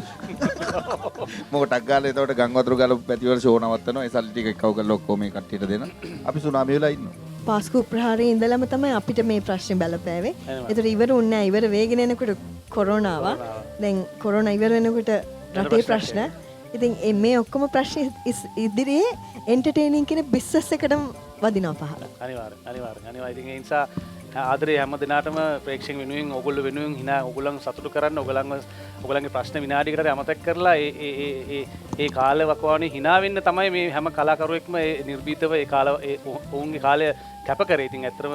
මොකටක් ගාලා එතකොට ගම් වතුර ගාලා පැතිවල ෂෝ නවත්තනවා. ඒ සල්ලි ටික එකව කරලා ඔක්කොම මේ කට්ටියට දෙන. අපි සුනාමිය වෙලා ඉන්නවා. පාස්කු ප්‍රහාරයේ ඉඳලම තමයි අපිට මේ ප්‍රශ්නේ බලපෑවේ. ඒතර ඉවර වුණේ නැහැ. ඉවර වෙගෙන එනකොට කොරෝනා ආවා. දැන් කොරෝනා ඉවර වෙනකොට රටේ ප්‍රශ්න. ඉතින් මේ ඔක්කොම ප්‍රශ්න ඉදිරියේ එන්ටර්ටේනින් කියන බිස්නස් එකටම වදිනවා පහර. අනිවාර්යෙන්. ඉතින් ඒ නිසා ආදරේ හැම දිනාටම ප්‍රේක්ෂක වෙනුවෙන් ඕගොල්ලෝ වෙනුවෙන් hina ඕගොල්ලන් සතුටු කරන්න ඕගොල්ලන්ගේ ප්‍රශ්න විනාඩියකට අමතක කරලා ඒ කාල වකවානුවේ hina වෙන්න තමයි මේ හැම කලාකරුවෙක්ම ඒ නිර්භීතව ඒ ඔවුන්ගේ කාලය කැප කරේ. ඉතින් ඇත්තටම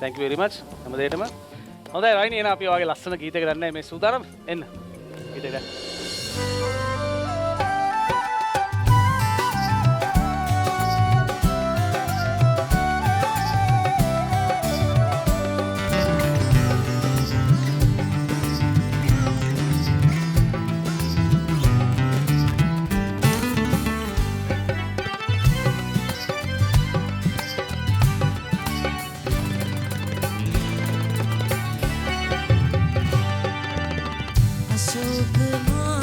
thank you very much හැම දෙයකටම. හොඳයි රයිනි එන අපි ඔයගේ ලස්සන ගීතයකට යන්න මේ සූදානම් එන්න. ගීතයකට අශෝක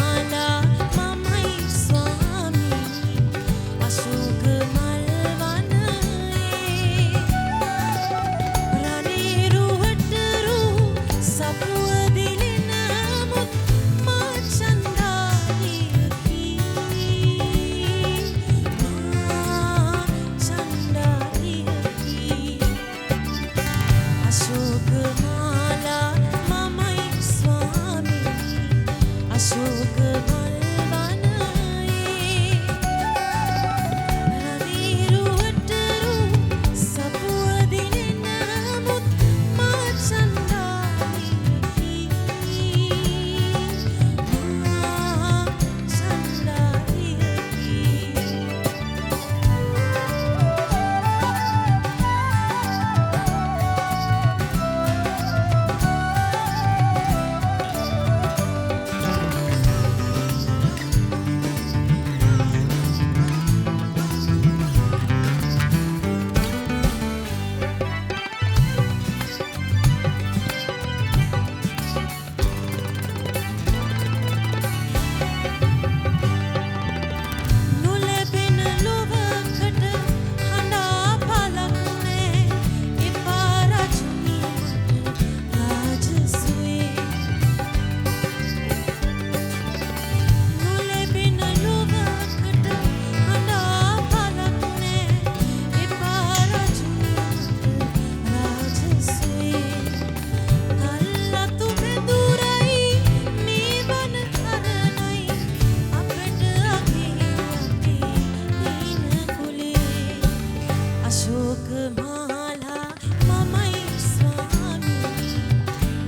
මාලා මමයි ස්වාමී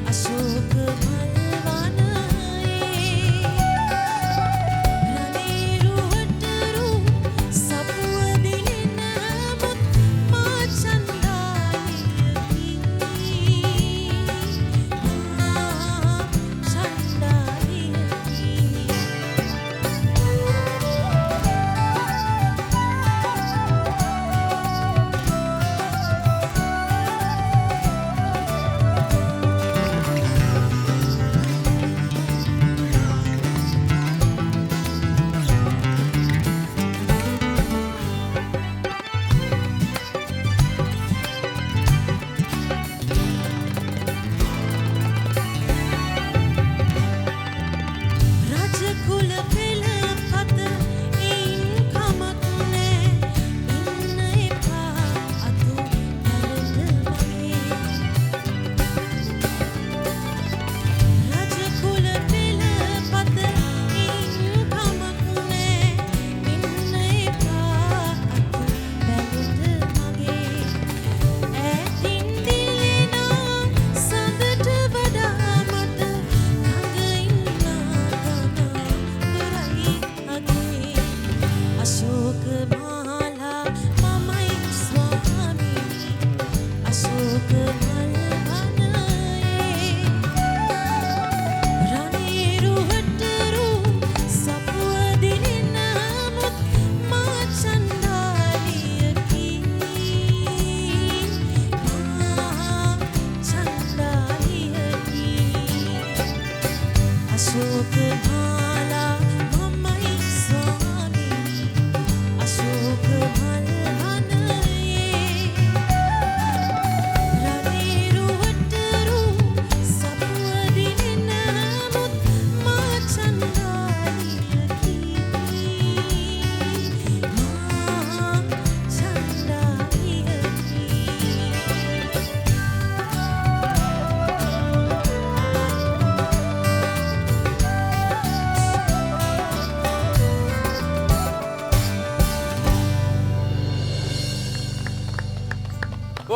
අශෝක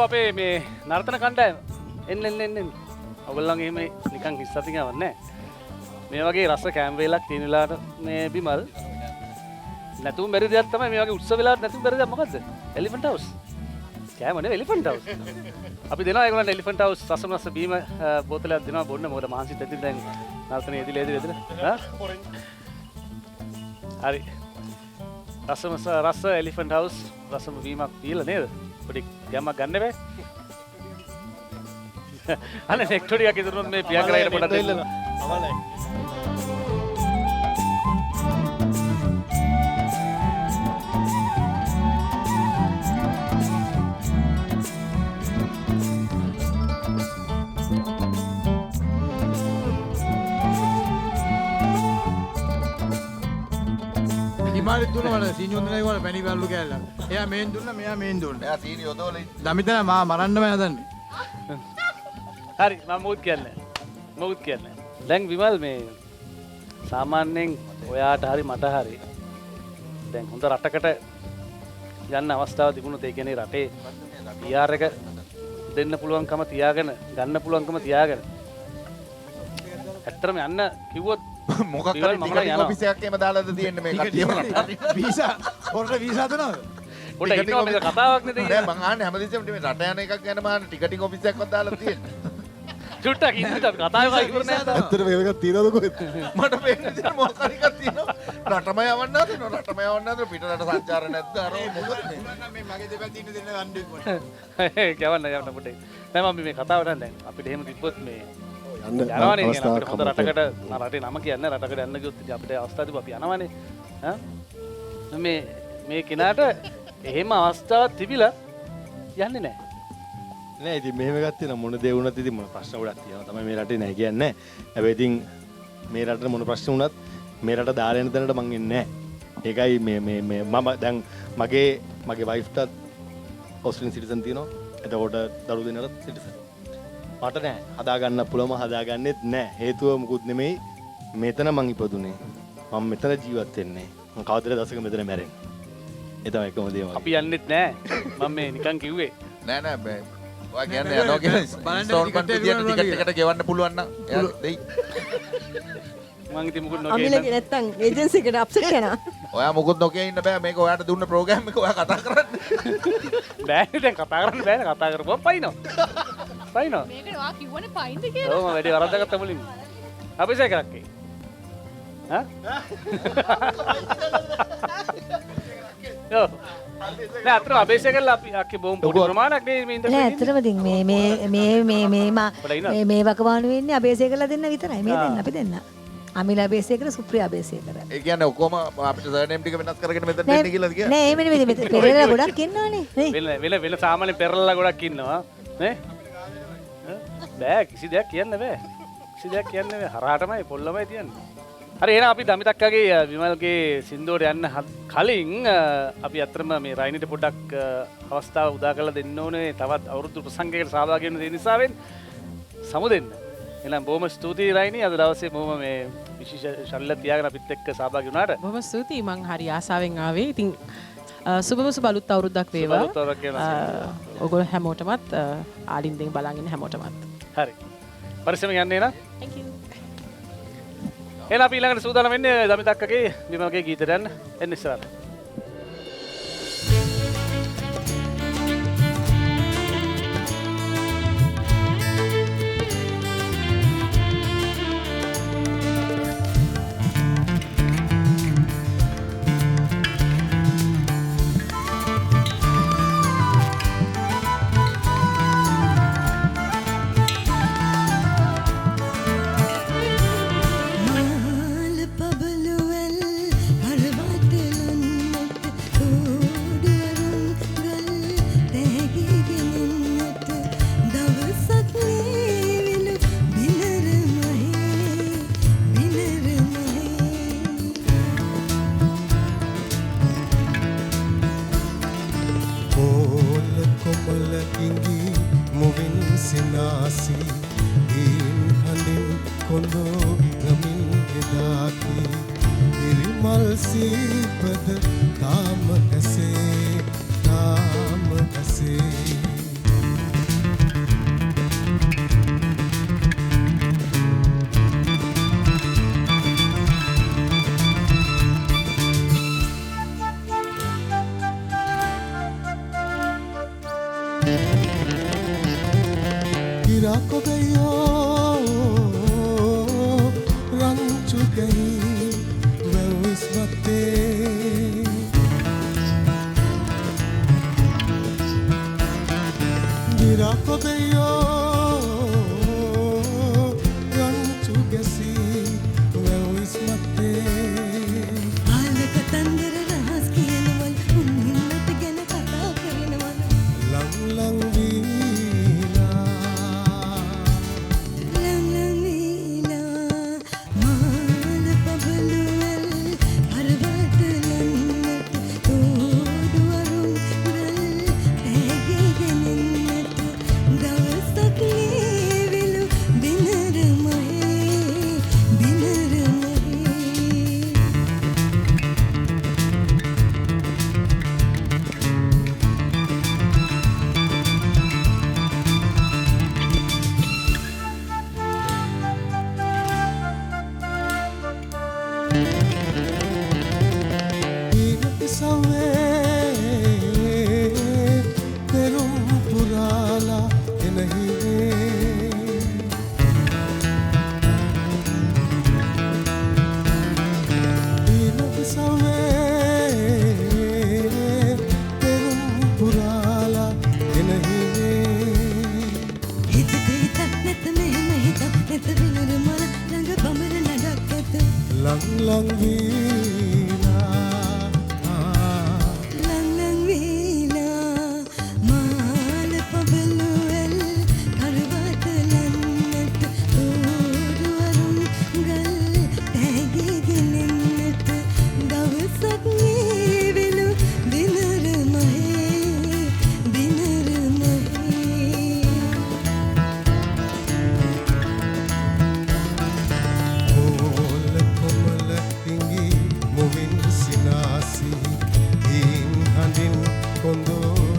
අපේ මේ නර්තන කණ්ඩායම එන්න ඔයගොල්ලන් එහෙම නිකන් හිස්සතින් යවන්නේ මේ වගේ රස කැම් වේලක් තියෙන වෙලාවට මේ බිමල් නැතුම් බැරි දෙයක් තමයි මේ වගේ උත්සව වෙලාවට නැතුම් බැරි දෙයක් මොකද්ද එලිෆන්ට් හවුස් කෑම නේ එලිෆන්ට් හවුස් අපි දෙනවා ඒගොල්ලන්ට එලිෆන්ට් හවුස් රස බීම බෝතලයක් දෙනවා බොන්න මොකද මහන්සිත් ඇතින් දැන් නර්තනේ එදිලා හරි රස එලිෆන්ට් හවුස් රසම බීමක් දීලා නේද පොඩි ගැම්මක් ගන්න බෑ අනේ නෙක්ටෝ ටිකක් ඉදරුනොත් මේ පියාකරයිට පොඩක් දෙන්න අවලයි හිමාලි දුන්නවල සීනි හොඳ නැහැ වල පැණි වැල්ලු කෑල්ල. එයා මේන් දුන්නා මෙයා මේන් දුන්නා. එයා සීනි යොදවල දමිතන මා මරන්නම හදන්නේ. හරි මම මොකුත් කියන්නේ. දැන් විමල් මේ සාමාන්‍යයෙන් ඔයාට හරි මට හරි දැන් හොඳ රටකට යන්න අවස්ථාව තිබුණොත් ඒ කියන්නේ රටේ PR එක දෙන්න පුළුවන්කම තියාගෙන ගන්න පුළුවන්කම තියාගෙන ඇත්තටම යන්න කිව්වොත් මොකක් හරි ටිකටින් ඔෆිස් එකක් එහෙම දාලාද තියෙන්නේ මේ කට්ටියම රට. වීසා පොරට වීසා දෙනවද? පොඩ ඉන්නවා මේක කතාවක් නෙද නෑ මං අහන්නේ හැමදෙස්සෙම මේ රට යන එකක් ගැන මහන්න ටිකටින් ඔෆිස් එකක්වත් දාලා තියෙන්නේ. චුට්ටක් ඉන්නත් කතාවක් ඉවර නෑ තාම. ඇත්තට මේක තියනවද කොහෙද? මට පේන්නේ මොකක් හරි එකක් තියෙනවා. රටම යවන්න හදනවා. රටම යවන්න හදනවා. පිටරට සංචාර නැද්ද අර මොකද මේ මගේ දෙපැත්තේ ඉන්න දෙන්න ගන්න එක්ක. යවන්න පොඩේ. නෑ මම මේ කතාව දැන් අපිට එහෙම තිබ්බොත් මේ යනවනේ කියන අපිට හොඳ රටකට රටේ නම කියන්නේ රටකට යන්න ගියොත් අපිට අවස්ථාව තිබ්බ අපි යනවනේ. මේ කෙනාට එහෙම අවස්ථාවක් තිබිලා යන්නේ නැහැ. නෑ ඉතින් මෙහෙම ගත්තේ නම් මොන දේ වුණත් ඉතින් මොන ප්‍රශ්න ගොඩක් තියෙනවා තමයි මේ රටේ නැහැ කියන්නේ. හැබැයි ඉතින් මේ රටේ මොන ප්‍රශ්න වුණත් මේ රට දාලා යන තැනට මං එන්නේ නැහැ. ඒකයි මේ මම දැන් මගේ වයිෆ්ටත් ඔස්ට්‍රේලියන් සිටිසන් තියෙනවා. එතකොට දරු දෙන්නටත් සිටිසන්. මට නෑ හදාගන්න පුළුවම හදාගන්නෙත් නෑ. හේතුව මුකුත් නෙමෙයි මෙතන මං ඉපදුනේ. මම මෙතන ජීවත් වෙන්නේ. මම කවදාද දවසක මෙතන මැරෙන්නේ. ඒ තමයි එකම දේ මගේ. අපි යන්නෙත් නෑ. මම මේ නිකන් කිව්වේ නෑ නෑ බෑ. ඔයා කියන්නේ යනවා කියලා ඉන්ස්ටෝල්මන්ට් විදියට ටිකට් එකට ගෙවන්න පුළුවන් නම් එයා දෙයි. මං ඉතින් මුකුත් නොකිය අමිලගේ නැත්තම් ඒජන්සි එකට අප්සෙට් වෙනවා. ඔයා මුකුත් නොකිය ඉන්න බෑ මේක ඔයාට දුන්න ප්‍රෝග්‍රෑම් එක ඔයා කතා කරන්න. බෑ දැන් කතා කරන්න බෑනේ කතා කරපුවා පයින්නවා. පයින්නවා. මේකට ඔයා කිව්වනේ පයින්ද කියලා. ඔව් මම වැඩි වරද්දාගත්ත මුලින්ම. අපිසේ කරක්කේ. හා? ඔව්. නෑ අතන අබේෂය කරලා අපි අක්කේ බොම් පොඩි ප්‍රමාණයක් නේ මේ ඉන්ටර්වියු නෑ ඇත්තටම ඉතින් මේ වකවානු වෙන්නේ අබේසය කරලා දෙන්න විතරයි. මේ දෙන්න අපි දෙන්න. අමිල අබේසය කර සුප්‍රිය අබේසය කර. ඒ කියන්නේ ඔක්කොම අපිට සර්නේම් ටික වෙනස් කරගෙන මෙතන දෙන්න කියලාද කියන්නේ? නෑ එහෙම නෙමෙයි මෙතන පෙරේරා ගොඩක් ඉන්නවනේ නේ. වෙන සාමාන්‍ය පෙරලලා ගොඩක් ඉන්නවා නේ. බෑ කිසි දෙයක් කියන්න බෑ. කිසි දෙයක් කියන්න බෑ. හරහාටමයි පොල්ලමයි තියන්නේ. හරි එහෙනම් අපි දමිතක්කගේ විමල්ගේ සින්දුවට යන්න කලින් අපි අත්‍තරම මේ රයිනිට පොඩ්ඩක් අවස්ථාව උදා කරලා දෙන්න ඕනේ තවත් අවුරුදු ප්‍රසංගයකට සහභාගී වෙන්න නිසාවෙන් සමු දෙන්න. එහෙනම් බොහොම ස්තුතියි රයිනි අද දවසේ බොහොම මේ විශේෂ ශල්‍ය තියාගෙන අපිත් එක්ක සහභාගී වුණාට. බොහොම ස්තුතියි මං හරි ආසාවෙන් ආවේ. ඉතින් සුබම සුබ අලුත් අවුරුද්දක් වේවා. ඔයගොල්ලෝ හැමෝටමත් ආලින්දෙන් බලන් ඉන්න හැමෝටමත්. හරි. පරිස්සමෙන් යන්න එහෙනම්. Thank you. එහෙනම් අපි ඊළඟට සූදානම් වෙන්නේ දමිතක්කගේ විමල්ගේ ගීතයට යන්න. එන්න ඉස්සරහට. Condor,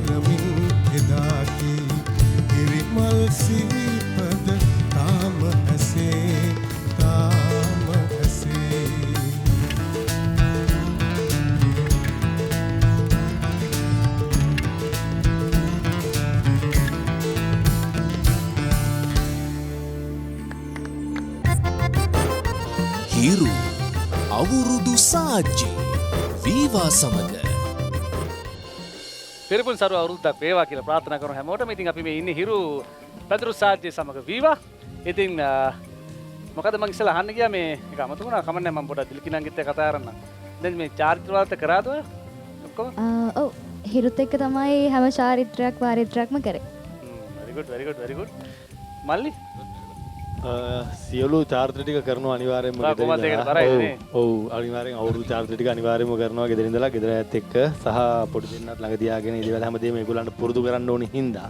a mim, මල් සීපද තාම ඇසේ තාම ඇසේ හිරු අවුරුදු සාජ්‍ය වීවා සමග පෙරපුන් සරු අවුරුද්දක් වේවා කියලා ප්‍රාර්ථනා කරන හැමෝටම. ඉතින් අපි මේ ඉන්නේ හිරු පැදුරු සාජ්‍ය සමග වීවා. ඉතින් මොකද මං ඉස්සලා අහන්න ගියා මේ එක අමතක වුණා. කමන්නේ මම පොඩක් දිලකිනන්ගෙත් කතා කරන්න. දැන් මේ චාරිත්‍ර වාර්ත කරාද ඔය? ඔක්කොම? ඔව් හිරුත් එක්ක තමයි හැම චාරිත්‍රාක් වාරිත්‍රාක්ම කරේ. very good. මල්ලි? සියලු චාරිත්‍ර ටික කරනවා අනිවාර්යෙන්ම කොහොමද ඒකට තරයිනේ? ඔව් අනිවාර්යෙන් අවුරුදු චාරිත්‍ර ටික අනිවාර්යෙන්ම කරනවා ගෙදර ඉඳලා ගෙදර ඇත් එක්ක සහ පොඩි දෙන්නත් ළඟ තියාගෙන මේ දේවල් හැමදේම ඒගොල්ලන්ට පුරුදු කරන්න ඕනේ හින්දා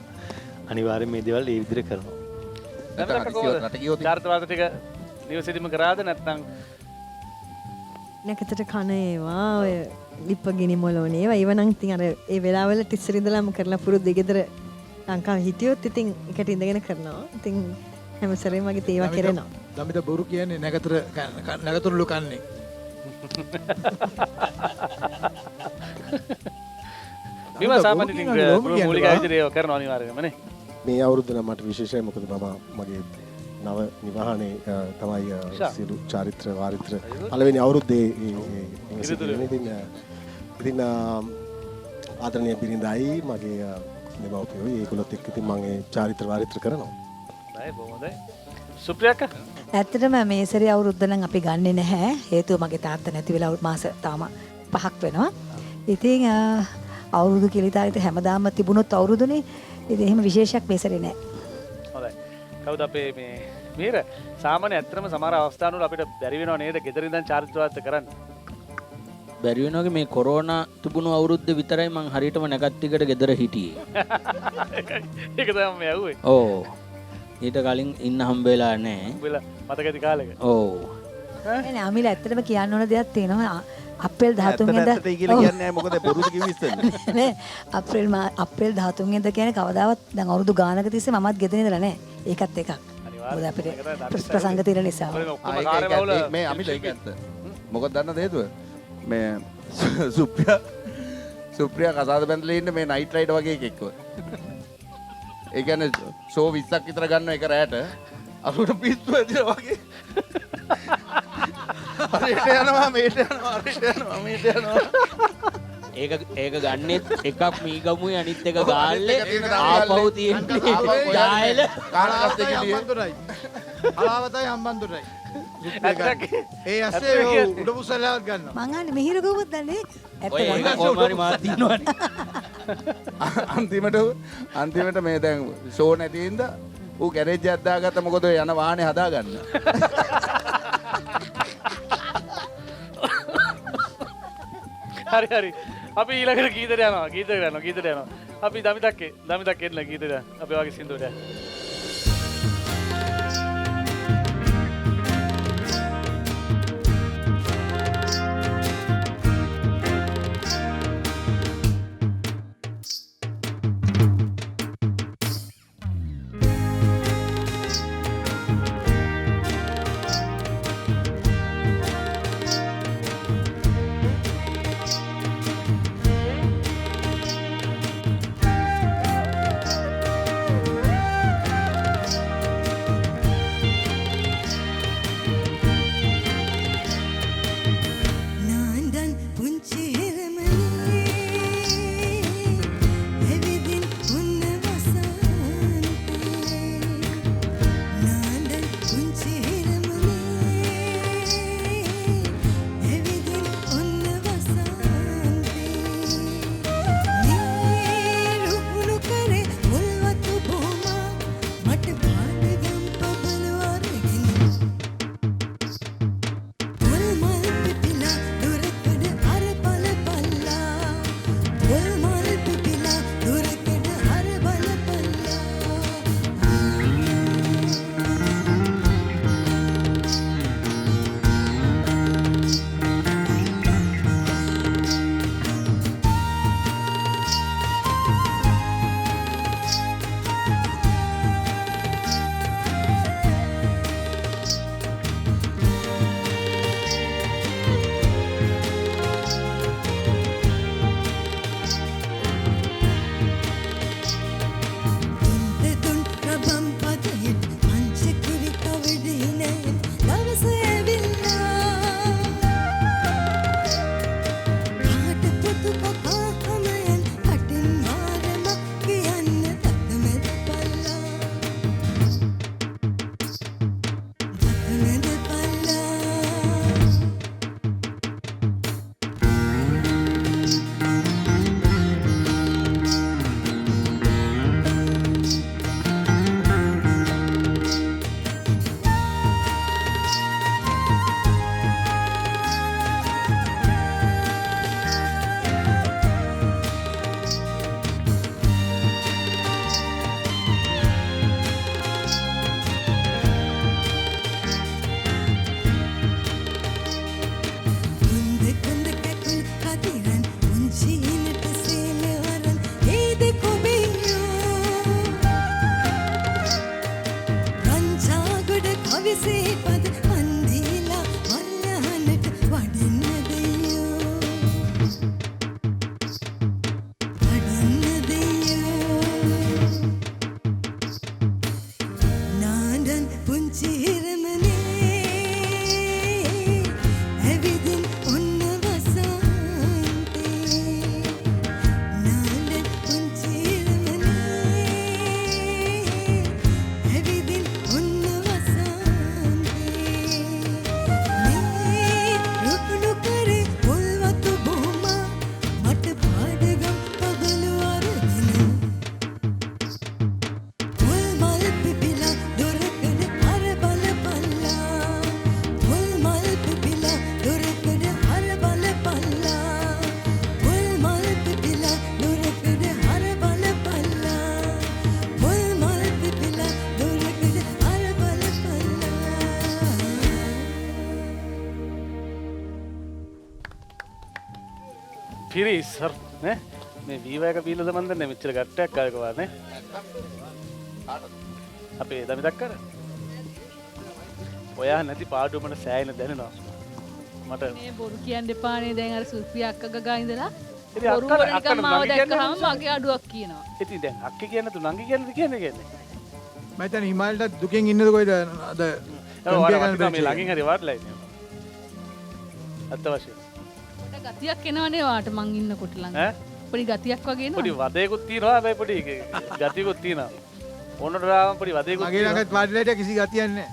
අනිවාර්යෙන් මේ දේවල් ඒ විදිහට කරනවා. චාරිත්‍ර වාර්ත ටික නිවසේදීම කරාද නැත්නම් නැකතට කන ඒවා ඔය ලිප්ප ගිනි මොලෝනේ ඒවා ඒව නම් ඉතින් අර ඒ වෙලාවවලට ඉස්සර ඉඳලාම කරලා පුරුදු ගෙදර ලංකාවේ හිටියොත් ඉතින් එකට ඉඳගෙන කරනවා. ඉතින් හැම සැරේම වගේ ඒවා කරනවා. දමිත බොරු කියන්නේ නැගතුරුළු කන්නේ. විවා සාමාන්‍ය ඉතින් මූලික විදිහට කරනවා අනිවාර්යයෙන්ම නේ. මේ අවුරුද්ද නම් මට විශේෂයි මොකද මම මගේ නව නිවාහනේ තමයි සියලු චාරිත්‍ර වාරිත්‍ර පළවෙනි අවුරුද්දේ ඉතින් ආදරණීය බිරිඳයි මගේ දෙමව්පියෝ ඒගොල්ලොත් එක්ක ඉතින් මම ඒ චාරිත්‍ර වාරිත්‍ර කරනවා. හයි බොහොමයි. සුප්‍රියක්ක? ඇත්තටම මේ සැරේ අවුරුද්ද නම් අපි ගන්නෙ නැහැ. හේතුව මගේ තාත්තා නැති වෙලා මාස තාම 5ක් වෙනවා. ඉතින් අවුරුදු කියලා ඉතින් හැමදාම තිබුණොත් අවුරුදුනේ. ඉතින් එහෙම විශේෂයක් මේ සැරේ නැහැ. හොඳයි. කවුද අපේ මේ මීර සාමාන්‍ය ඇත්තටම සමහර අවස්ථාන වල අපිට බැරි වෙනව නේද ගෙදර ඉඳන් චාරිත්‍ර වාර්ත කරන්න? බැරි වෙනවගේ මේ කොරෝනා තිබුණු අවුරුද්ද විතරයි මං හරියටම නැගත් ටිකට ගෙදර හිටියේ. ඒක තමයි මම ඇහුවේ. ඕ. ඊට කලින් ඉන්න හම්බෙලා නැහැ. හම්බෙලා මතකද කාලෙක? ඔව්. එනේ අමිල ඇත්තටම කියන්න ඕන දෙයක් තියෙනවා. අප්‍රේල් 13 වෙනිදා ඇත්තට කියලා කියන්නේ මොකද බොරුද කිව්වේ ඉස්සෙල්ලා? නේ අප්‍රේල් 13 වෙනිදා කියන්නේ කවදාවත් දැන් අවුරුදු ගානක තිස්සේ මමත් ගෙදර ඉඳලා නැහැ. ඒකත් එකක්. මොකද අපිට ප්‍රසංග තියෙන නිසා. මේ අමිල ඒක ඇත්ත. මොකද දන්නද හේතුව? මේ සුප්‍රියා කසාද බැඳලා ඉන්න මේ නයිට් රයිඩ් වගේ එකෙක්ව. ඒ කියන්නේ ෂෝ 20ක් විතර ගන්න එක රැට අරුට පිස්සු ඇදිලා වගේ. හරියට යනවා මේට යනවා හරියට යනවා මේට යනවා. ඒක ගන්නෙත් එකක් මීගමුයි අනිත් එක ගාල්ලේ ආපහු තියෙන්නේ ඩායල කාලකත් එක්කලියේ අලාවතයි හම්බන්තොටයි. ඒ ඇස්සේ උඩ පුසලාවත් ගන්නවා. මං අහන්නේ මිහිර ගොවුත් දන්නේ. ඔය ඒක කොහොමරි මාත් දිනවනේ. අන්තිමට මේ දැන් ෂෝ නැති හින්දා ඌ ගෑරේජ් එකක් දාගත්ත මොකද ඔය යන වාහනේ හදාගන්න. හරි අපි ඊළඟට ගීතයට යනවා. අපි දමිතක් එන්න ගීතයට අපි වගේ සින්දුවට යන්න. පිරිස් නේ මේ වීවා එක බීලද මන් දන්නේ මෙච්චර ගැට්ටයක් කායකවා නේ අපේ දමිතක් කර ඔයා නැති පාඩුවමන සෑයන දැනෙනවා මට මේ බොරු කියන්න එපානේ දැන් අර සුල්පිය අක්ක ගගා ඉඳලා ඉතින් බොරු වල නිකන් මාව දැක්කහම මගේ අඩුවක් කියනවා ඉතින් දැන් අක්කේ කියන්නේ තු නංගි කියන්නේ කියන්නේ මම හිතන්නේ හිමාලයට දුකෙන් ඉන්නද කොයිද අද මේ ළඟින් හරි වාටලා ඉන්නේ අත්වශ්‍ය පොඩ ගතියක් එනවනේ වාට මං ඉන්නකොට ළඟ පොඩි ගතියක් වගේ එනවා පොඩි වදයකුත් තියෙනවා හැබැයි පොඩි ගතියකුත් තියෙනවා ඕනට රාම පොඩි වදයකුත් මගේ ළඟත් වාඩිලට කිසි ගතියක් නැහැ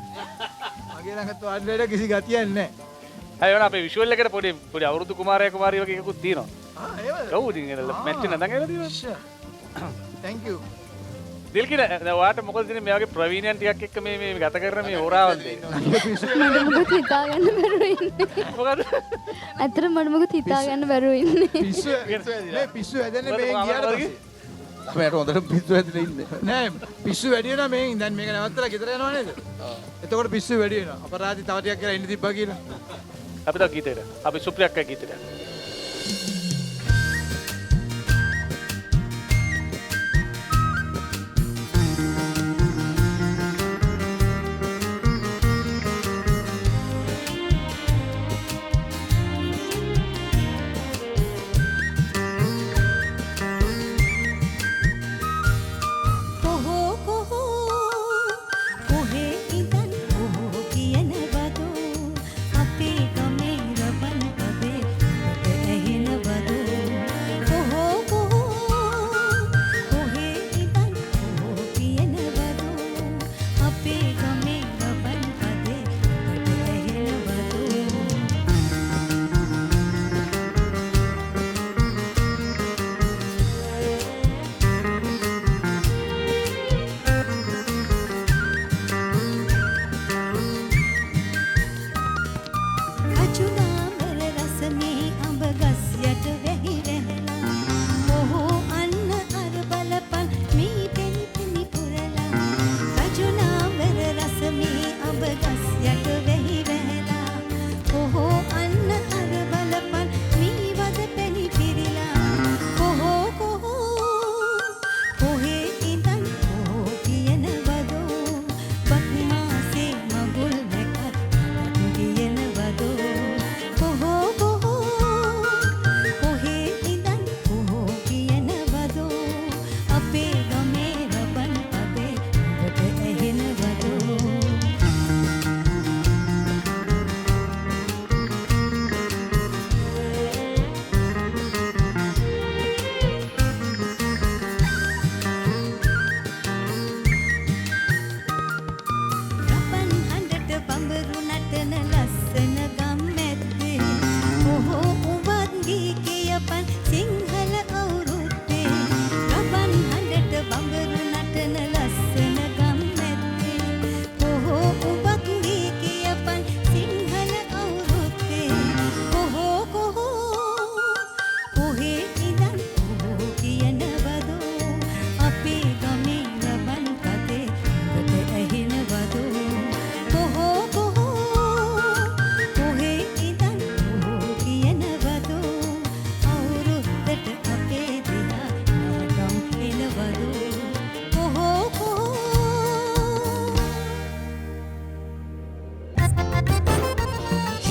මගේ ළඟත් වාඩිලට කිසි ගතියක් නැහැ අය වුණා අපේ විෂුවල් එකට පොඩි පොඩි අවුරුදු කුමාරයා කුමාරිය වගේ එකකුත් තියෙනවා ඒවද ඔව් ඉතින් මැච් එක නැතන් එලා තියෙනවා thank you දිල්කින දැන් වාට මොකද තියෙන්නේ මේ වගේ ප්‍රවීණයන් ටිකක් එක්ක මේ ගත කරන මේ හොරාවල් දෙක මට මොකද හිතා ගන්න බැරුව ඉන්නේ මොකද ඇත්තට මට මොකද හිතා ගන්න බැරුව ඉන්නේ පිස්සු හැදෙන්නේ මේ ගියාට පස්සේ මට හොඳට පිස්සු හැදිලා ඉන්නේ නෑ පිස්සු වැඩි වෙනවා මේ දැන් මේක නවත්තලා ගෙදර යනවා නේද එතකොට පිස්සු වැඩි වෙනවා අපරාධි තව ටිකක් කියලා ඉන්න තිබ්බා කියලා අපි තව ගීතේට අපි සුප්‍රියක්කා ගීතේට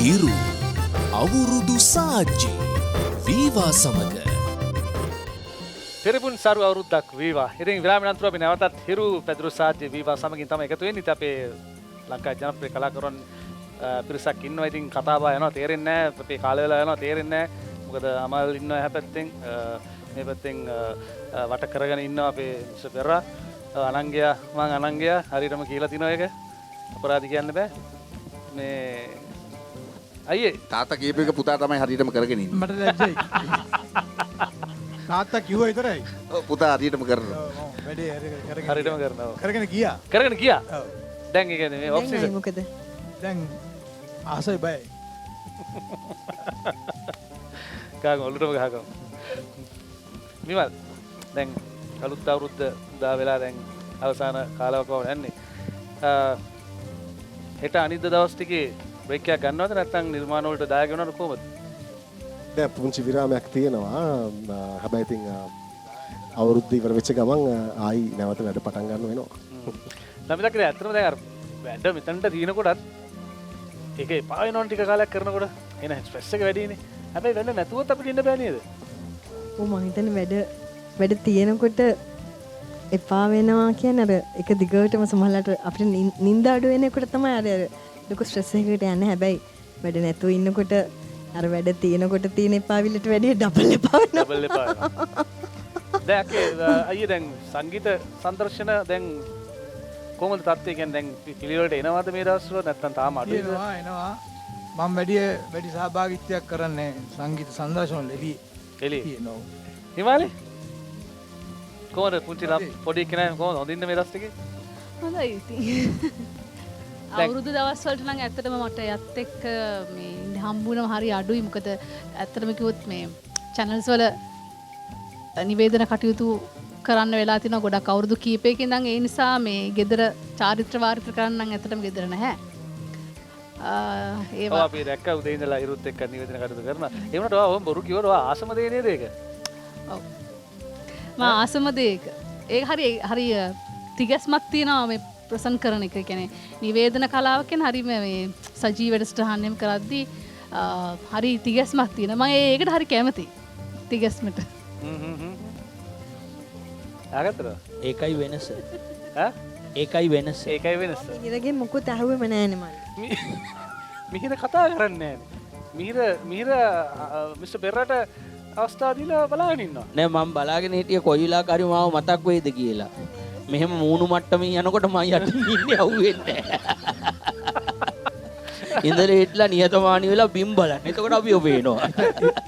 හිරු අවුරුදු සාජ්‍ය වීවා සමග පෙරපුන් සරු අවුරුද්දක් වේවා. ඉතින් විරාමයෙන් අනතුරු අපි නැවතත් හිරු පැදුරු සාජ්‍ය වීවා සමගින් තමයි එකතු වෙන්නේ. ඉතින් අපේ ලංකාවේ ජනප්‍රිය කලාකරුවන් පිරිසක් ඉන්නවා. ඉතින් කතා බහ යනවා තේරෙන්නේ නැහැ. අපේ කාලය වෙලා යනවා තේරෙන්නේ නැහැ. මොකද අමල් ඉන්නවා එහා පැත්තෙන් මේ පැත්තෙන් වට කරගෙන ඉන්නවා අපේ මිස්ටර් පෙරා. අනංගයා මං අනංගයා හරියටම කියලා තිනවා ඒක. අපරාධි කියන්න බෑ. මේ අයියේ තාත්තා කියපු එක පුතා තමයි හරියටම කරගෙන ඉන්නේ. මට ලැජ්ජයි. තාත්තා කිව්වා විතරයි. ඔව් පුතා හරියටම කරනවා. වැඩේ හරියටම කරනවා. කරගෙන ගියා. කරගෙන ගියා. දැන් ඒ කියන්නේ මේ ඔෆ් සීසන්. මොකද? දැන් ආසයි බයයි. ගාග ඔලුටම ගහගමු. විමල් දැන් අලුත් අවුරුද්ද උදා වෙලා දැන් අවසාන කාලවකවාව යන්නේ. හෙට අනිද්දා දවස් ටිකේ බ්‍රේක් එකක් ගන්නවද නැත්නම් නිර්මාණ වලට දායක වෙනවද කොහොමද? දැන් පුංචි විරාමයක් තියෙනවා. හැබැයි ඉතින් අවුරුද්ද ඉවර වෙච්ච ගමන් ආයි නැවත වැඩ පටන් ගන්න වෙනවා. ළමයිලා කියලා ඇත්තටම දැන් අර වැඩ මෙතනට තියෙනකොටත් ඒක එපා වෙනවනේ ටික කාලයක් කරනකොට. එන ස්ට්‍රෙස් එක වැඩිනේ. හැබැයි වැඩ නැතුවත් අපිට ඉන්න බෑ නේද? ඔව් මං හිතන්නේ වැඩ තියෙනකොට එපා වෙනවා කියන්නේ අර එක දිගටම සමහරවිට අපිට නිින්ද අඩු වෙනකොට තමයි අර ලොකු ස්ට්‍රෙස් එකකට යන්නේ. හැබැයි වැඩ නැතුව ඉන්නකොට අර වැඩ තියෙනකොට තියෙන එපාවිලට වැඩිය ඩබල් එපා වෙනවා. ඩබල් එපා වෙනවා. දැන් අයියේ දැන් සංගීත සම්දර්ශන දැන් කොහොමද තත්ත්වය කියන්නේ දැන් පිළිවෙලට එනවද මේ දවස්වල නැත්නම් තාම අඩුයිද? එනවා. මම වැඩි සහභාගීත්වයක් කරන්නේ සංගීත සම්දර්ශන වල එළියේ. හිමාලි කොහොමද පුංචි පොඩි කෙනා කොහොමද හොඳින්ද මේ දවස් ටිකේ? හොඳයි ඉතින්. අවුරුදු දවස්වලට නම් ඇත්තටම මට යත් එක්ක මේ ඉන්න හම්බුනම හරි අඩුයි. මොකද ඇත්තටම කිව්වොත් මේ channels වල නිවේදන කටයුතු කරන්න වෙලා තිනවා ගොඩක් අවුරුදු කීපයකින් ඉඳන්. ඒ නිසා මේ gedara චාරිත්‍ර වාරිත්‍ර කරන්න නම් ඇත්තටම gedara නැහැ. ඒවා අපි දැක්ක උදේ ඉඳලා ඉරුත් එක්ක නිවේදන කටයුතු කරනවා. ඒ වුණාට ඔයා බොරු කිව්වොත් ඔයා ආසම දේ නේද ඒක? ඔව්. මා ආසම දෙයක. ඒක හරි තිගැස්මක් තියෙනවා මේ ප්‍රසන් කරන එක. කියන්නේ නිවේදන කලාව කියන්නේ හරි මේ සජීව වැඩසටහන් කරද්දී හරි තිගැස්මක් තියෙනවා. මම ඒකට හරි කැමතියි. තිගැස්මට. ආගත්තද? ඒකයි වෙනස. ඒකයි වෙනස. ඒකයි වෙනස. මිහිරගේ මොකුත් අහුවෙම නැහැනේ මම. මිහිර කතා කරන්නේ නැහැ. මිහිර මිස්ටර් බෙරට අවස්ථාව දීලා බලාගෙන ඉන්නවා. නෑ මම බලාගෙන හිටියේ කොයි වෙලාවක හරි මාව මතක් වෙයිද කියලා. මෙහෙම මූණු මට්ටමින් යනකොට මම යටින් ඉන්නේ අහුවෙන්නේ නැහැ. ඉඳලා හිටලා නිහතමානී වෙලා බිම් බලන්න. එතකොට අපි ඔබ එනවා.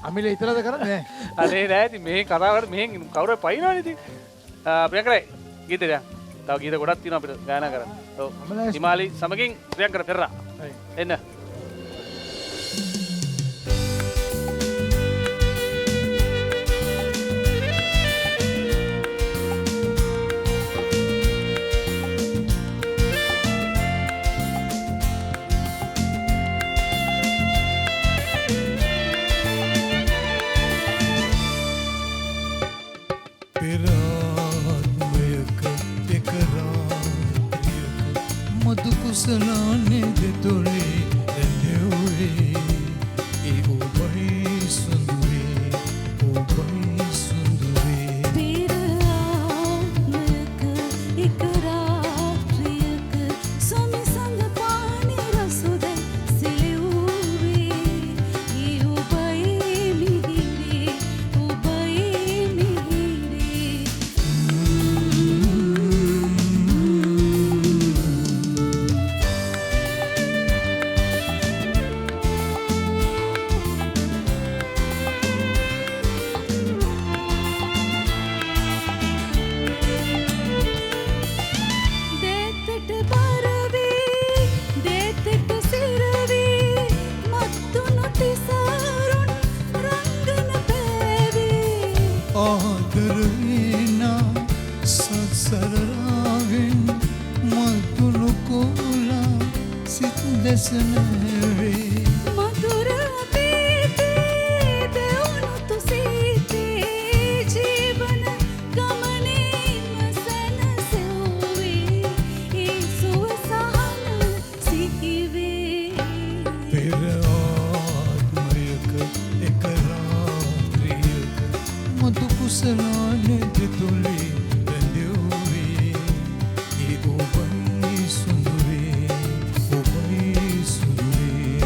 අමිල ඉතලද කරන්නේ? අනේ නෑ ඉතින් මේ කතාවට මෙහෙන් කවුරු පයින්නවනේ ඉතින්. ප්‍රියංකරයි ගීතය දැන්. තව ගීත ගොඩක් තියෙනවා අපිට ගායනා කරන්න. ඔව්. හිමාලි සමගින් ප්‍රියංකර පෙරරා. එන්න. කුසලානේ දෙතොලේ රැඳෙව්වේ ඒ ඔබයි සුන්දුවේ ඔබයි සුන්දුවේ පෙර ආත්මයක එක රාත්‍රියක සොමි සඳ පානි රසුදැන් සිලෙව්වේ ඒ ඔබයි මිහිරේ ඔබයි මිහිරේ මధుර පීතේ දෙවුණු තුසිතේ ජීවන ගමනේම සැනසෙව්වේ ඒ සුව සහන සිහිවේ පෙර ආත්මයක එක රාත්‍රියක මතු කුසලානේ දෙතොලේ රැඳෙව්වේ ඒ ඔබයි සුන්දුවේ ඔබයි සුන්දුවේ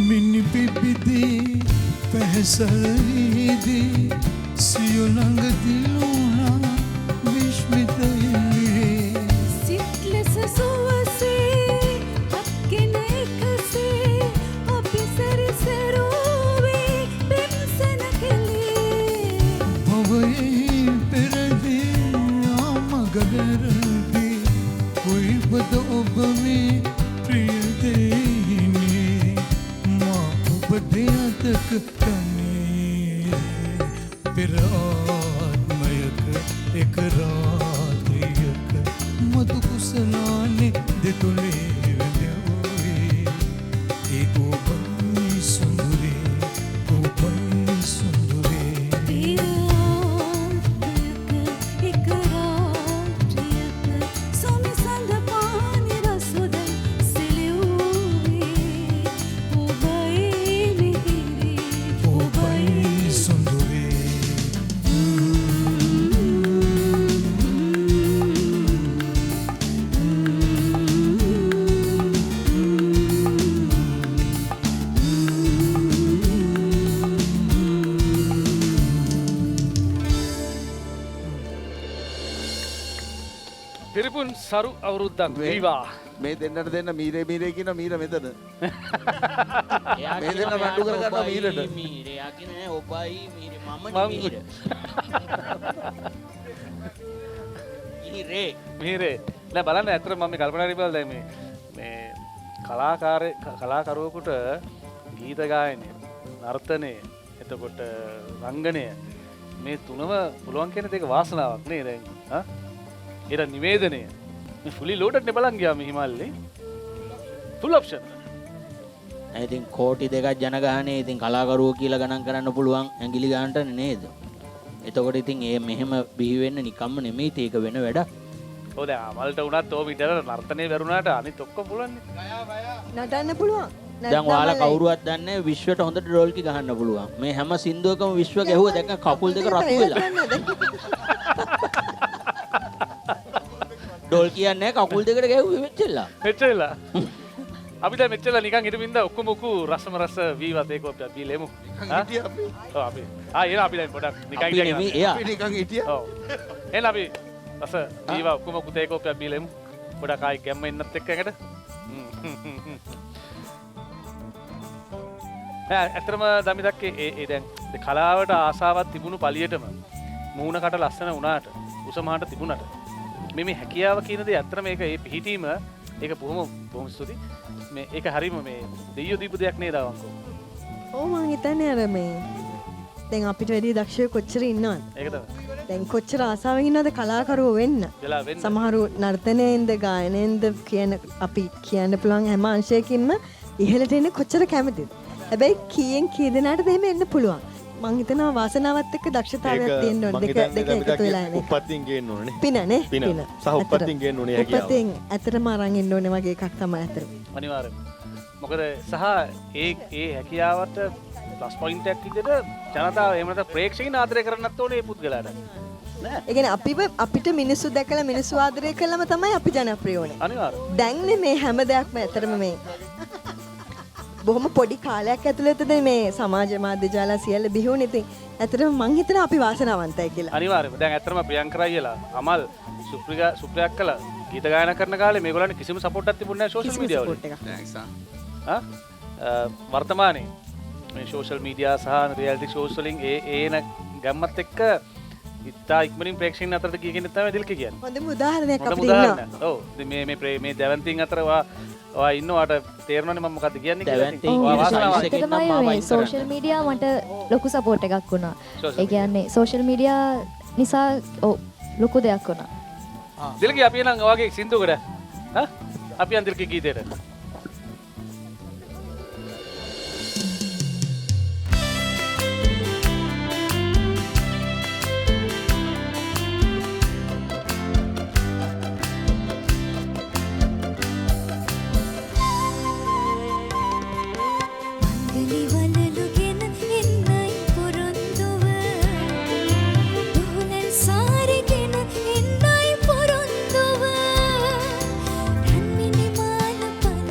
මිනි පිපිදී පැහැසලීදී සියො ළඟ දිලුණා විශ්මිත ඉල්ලේ සිත් ලෙස සුවසේ අත්ගෙන එකසේ අපි සැරිසරුවේ පිම්සන කෙලේ භවයේ පෙරදී ආමගදරදී කොයිබද ඔබ මේ ප්‍රිය දෙහිනේ පෙර ආත්මයක එක රාත්‍රියක මතු කුසලානේ දෙතුලේ වැදෙව්වේ ඒ ඔබයි සොඳුරේ ඔබයි සොඳුරේ පිරිපුන් සරු අවුරුද්දක් වේවා. මේ දෙන්නට දෙන්න මීරේ මීරේ කියන මීර මෙතන. මේ දෙන්න රණ්ඩු කර ගන්නවා මීරට. මීරේ යකින ඔබයි මීරේ මම මීර. මීරේ. නෑ බලන්න ඇත්තට මම කල්පනා කරලා දැන් මේ කලාකරුවෙකුට ගීත ගායනය, නර්තනය, එතකොට රංගනය මේ තුනම පුළුවන් කියන දෙක වාසනාවක් නේ දැන්. හා? ඒර නිවේදනය මේ ෆුලි ලෝඩඩ් නේ බලන් ගියා මේ හිමාලේ. Full option. ඉතින් කෝටි දෙකක් ජනගහනය ඉතින් කලාකරුවෝ කියලා ගණන් කරන්න පුළුවන් ඇඟිලි ගන්නට නේද? එතකොට ඉතින් ඒ මෙහෙම බිහි වෙන්න නිකම්ම නෙමෙයි ඒක වෙන වැඩක්. ඔව් දැන් අමල්ට උනත් ඕ විතර නර්තනේ වැරුණාට අනිත් ඔක්කොම පුළුවන් නේ. නටන්න පුළුවන්. දැන් ඔයාලා කවුරුවත් දන්නේ විශ්වයට හොඳට ඩෝල්කි ගහන්න පුළුවන්. මේ හැම සින්දුවකම විශ්ව ගැහුවා දැක්ක කකුල් දෙක රතු වෙලා. ඩෝල් කියන්නේ කකුල් දෙකට ගැහුවේ මෙච්චරලා. මෙච්චරලා. අපි දැන් මෙච්චරලා නිකන් හිටමින්ද ඔක්කොම ඔකු රසම රස වීවත් ඒක අපි බීලෙමු. නිකන් හිටියා අපි. ඔව් අපි. එන අපි දැන් පොඩක් නිකන් හිටියා. අපි නිකන් හිටියා. ඔව්. එන අපි රස වීවා ඔක්කොම ඔකු තේක අපි බීලෙමු. පොඩක් ආයි ගැම්ම එන්නත් එක්ක එකට. ඇත්තටම දමිදක් ඒ දැන් කලාවට ආසාවක් තිබුණු පළියටම මූණකට ලස්සන වුණාට උසමහාට තිබුණාට මේ හැකියාව කියන දේ ඇත්තට මේක ඒ පිහිටීම ඒක බොහොම ස්තුතියි. මේ ඒක හරීම මේ දෙයියෝ දීපු දෙයක් නේද අවංකෝ. ඔව් මං හිතන්නේ අර මේ දැන් අපිට වැඩි දක්ෂයෝ කොච්චර ඉන්නවද? ඒක තමයි. දැන් කොච්චර ආසාවෙන් ඉන්නවද කලාකරුවෝ වෙන්න. සමහරු නර්තනයෙන්ද ගායනයෙන්ද කියන අපි කියන්න පුළුවන් හැම අංශයකින්ම ඉහළට එන්න කොච්චර කැමතිද? හැබැයි කීයෙන් කී දෙනාටද එහෙම එන්න පුළුවන්. මං හිතනවා වාසනාවත් එක්ක දක්ෂතාවයක් තියෙන්න ඕනේ. දෙක එකතු වෙලා එන එක. උපත්ින් ගේන්න ඕනේ. පිනනේ. පින. සහ උපත්ින් ගේන්න ඕනේ හැකියාව. උපත්ෙන් ඇත්තටම අරන් එන්න ඕනේ වගේ එකක් තමයි ඇත්තට. අනිවාර්යයෙන්. මොකද සහ ඒ හැකියාවට ප්ලස් පොයින්ට් එකක් විදිහට ජනතාව එහෙම නැත්නම් ප්‍රේක්ෂකයන් ආදරය කරන්නත් ඕනේ මේ පුද්ගලයාට. නෑ. ඒ කියන්නේ අපිට මිනිස්සු දැකලා මිනිස්සු ආදරය කළාම තමයි අපි ජනප්‍රිය වුනේ. අනිවාර්යයෙන්. දැන් මේ හැම දෙයක්ම ඇත්තටම මේ බොහොම පොඩි කාලයක් ඇතුළතද මේ සමාජ මාධ්‍ය ජාල සියල්ල බිහිවුනේ. ඉතින් ඇත්තටම මං හිතනවා අපි වාසනාවන්තයි කියලා. අනිවාර්යයෙන්ම. දැන් ඇත්තටම ප්‍රියංකා අයියලා අමල් සුප්‍රියක් කළා ගීත ගායනා කරන කාලේ මේගොල්ලන්ට කිසිම සපෝට් එකක් තිබුණේ නැහැ සෝෂල් මීඩියා වල. වර්තමානයේ මේ සෝෂල් මීඩියා සහ රියැලිටි ෂෝස් වලින් ඒන ගැම්මත් එක්ක ඉතා ඉක්මනින් ප්‍රේක්ෂකයන් අතරට ගිය කෙනෙක් තමයි දිල්ක කියන්නේ. හොඳම උදාහරණයක් අපිට ඉන්නවා. ඔව්. මේ දැවන්තින් අතර ඔයා ඉන්නවාට තේරෙනවනේ මම මොකද්ද කියන්නේ කියලා. සෝෂල් මීඩියා මට ලොකු සපෝට් එකක් වුණා. ඒ කියන්නේ සෝෂල් මීඩියා නිසා ලොකු දෙයක් වුණා. දිල්කී අපි එනං ඔයගේ සින්දුවකට අපි යන් දිල්කී ගීතේට. Pun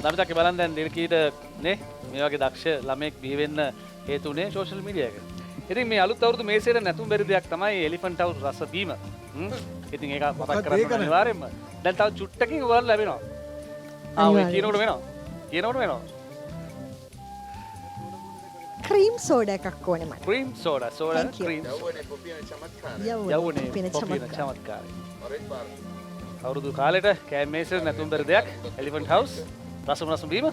නමිතක් බලන්න දැන් දිනකීට නේ මේ වගේ දක්ෂ ළමෙක් බිහි වෙන්න හේතුනේ සෝෂල් මීඩියා එක. ඉතින් මේ අලුත් අවුරුදු මේසෙට නැතුම් බැරි දෙයක් තමයි එලිෆන්ට් හවුස් රස බීම. ඉතින් ඒක මතක් කරගන්න අනිවාර්යෙන්ම. දැන් තව චුට්ටකින් ඔයාලා ලැබෙනවා. ඔය කියනකොට වෙනවා. ක්‍රීම් සෝඩා එකක් ඕනේ මට. Cream soda cream. යවුනේ පින චමත්කාරයි. අවුරුදු කාලෙට කෑම මේසෙට නැතුම් බැරි දෙයක් එලිෆන්ට් හවුස් රස බීම.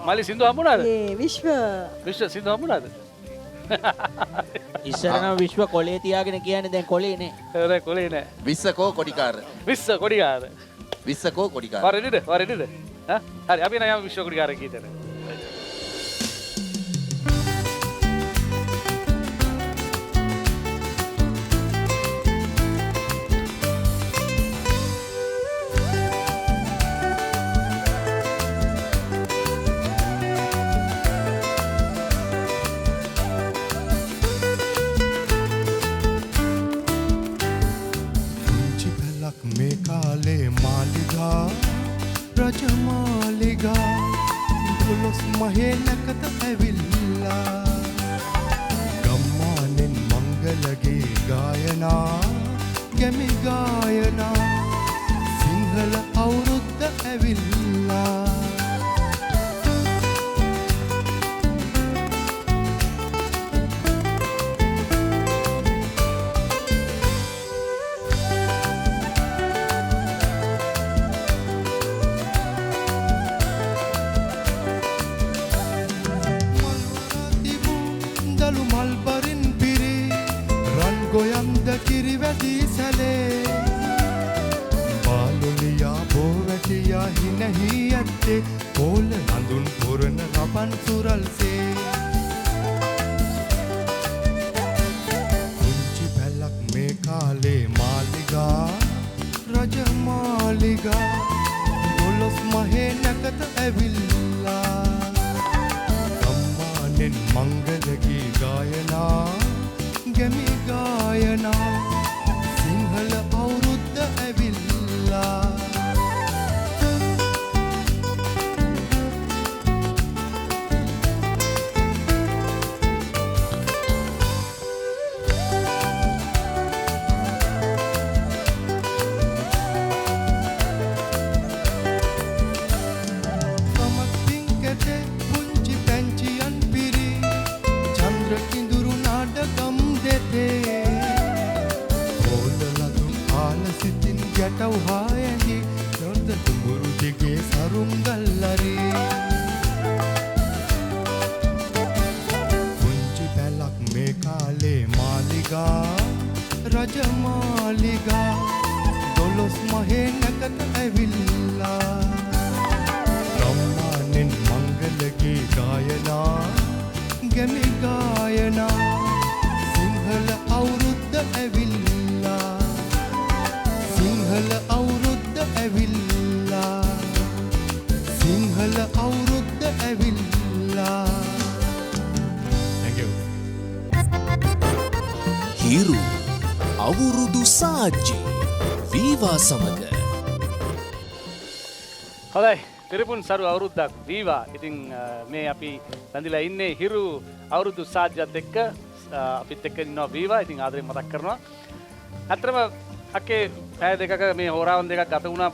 මල්ලි සින්දු හම්බුණාද? විශ්ව සින්දු හම්බුණාද? ඉස්සරනම් විශ්ව කොලේ තියාගෙන කියන්නේ දැන් කොලේ නේ. නෑ කොලේ නෑ. විස්සකෝ කොඩිකාර. විස්සකෝ කොඩිකාර. වරෙදිද? හරි අපි නම් විශ්ව කොඩිකාර ගීතෙට. මේ කාලේ මාලිගා රජමාලිගා දොළොස් මහේ නැකත ඇවිල්ලා ගම්මානෙන් මංගලගේ ගායනා ගැමි ගායනා සිංහල අවුරුද්ද ඇවිල්ලා කිරිවැදී සැලේ බාලොලියා බෝවැටියා හිනහි ඇත්තේ පෝල නඳුන් පුරන රබන් සුරල්සේ පුංචි පැලක් මේ කාලේ මාලිගා රජමාලිගා දොළොස් මහේ නැකත ඇවිල්ලා ගම්මානෙන් මංගලගී ගායනා ගැමි ගායනා සිංහල අවුරුද්ද ඇවිල්ලා කමත්පින්කෙතේ පුංචි පැංචියන් පිරි චන්ද්‍ර කිඳුරු නාඩගම් දෙතේ ඕලලදුම් ආල සිතින් ගැටවහා ඇඳි නොද තුඹුරු දිගේ සරුංගල්ලරේ පුංචි පැලක් මේ කාලේ මාලිගා රජමාලිගා දොළොස් මහේ නැකත ඇවිල්ලා ගම්මානෙන් මංගලගේ ගායනා ගැමි ගායනා සිංහල අවුරුද්ද ඇවිල්ලා සිංහල අවුරුද්ද ඇවිල්ලා සිංහල අවුරුද්ද ඇවිල්ලා Thank you. හිරු අවුරුදු සාජ්‍ය වීවා සමග හොඳයි පිරිපුන් සරු අවුරුද්දක් වීවා. ඉතින් මේ අපි බැඳිලා ඉන්නේ හිරු අවුරුදු සාජ්‍යත් එක්ක අපිත් එක්ක ඉන්නවා වීවා. ඉතින් ආදරෙන් මතක් කරනවා. අත්‍තරම අකේ පැය දෙකක මේ හෝරාවන් දෙකක් ගත වුණා.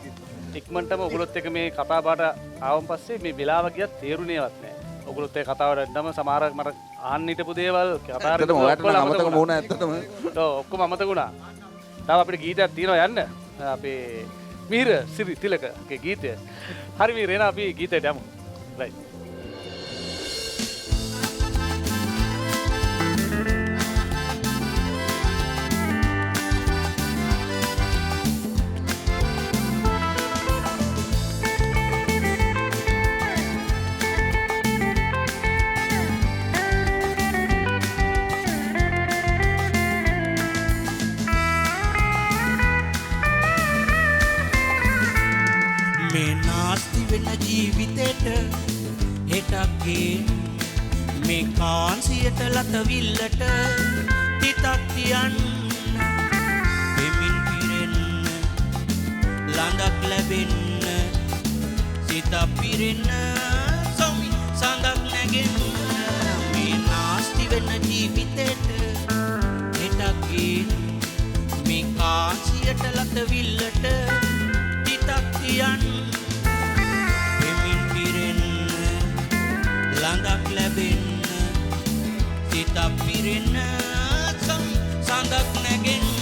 ඉක්මනටම ඔයගොල්ලොත් එක්ක මේ කතා බහට ආවන් පස්සේ මේ වෙලාව ගියත් තේරුණේවත් නැහැ. ඔයගොල්ලොත් එක්ක කතාවට එන්නම සමහර මට අහන්න හිටපු දේවල් කතා ඇත්තටම ඔයාලට නම් අමතක වුණා ඇත්තටම. ඔව් ඔක්කොම අමතක වුණා. තාම අපිට ගීතයක් තියෙනවා යන්න. අපේ මිහිර සිරි තිලකගේ ගීතය. හරි මේ රේනා අපි ගීතයට යමු. රයිට්. ජීවිතේට හෙටක්ගේ මේ කාන්සියට ලතවිල්ලට තිතක් තියන්න පෙමින් පිරෙන්න ළඟක් ලැබෙන්න සිතක් පිරෙන්න සොමි සඳක් නැගෙන්න මේ නාස්ති වෙන ජීවිතේට හෙටක් ගින් මේ කාසියට ලතවිල්ලට තිතක් තියන්න වෙමින් පිරෙන්න ළඟක් ලැබෙන්න තිතක් පිරෙන්න සොමි සඳක් නැගෙන්න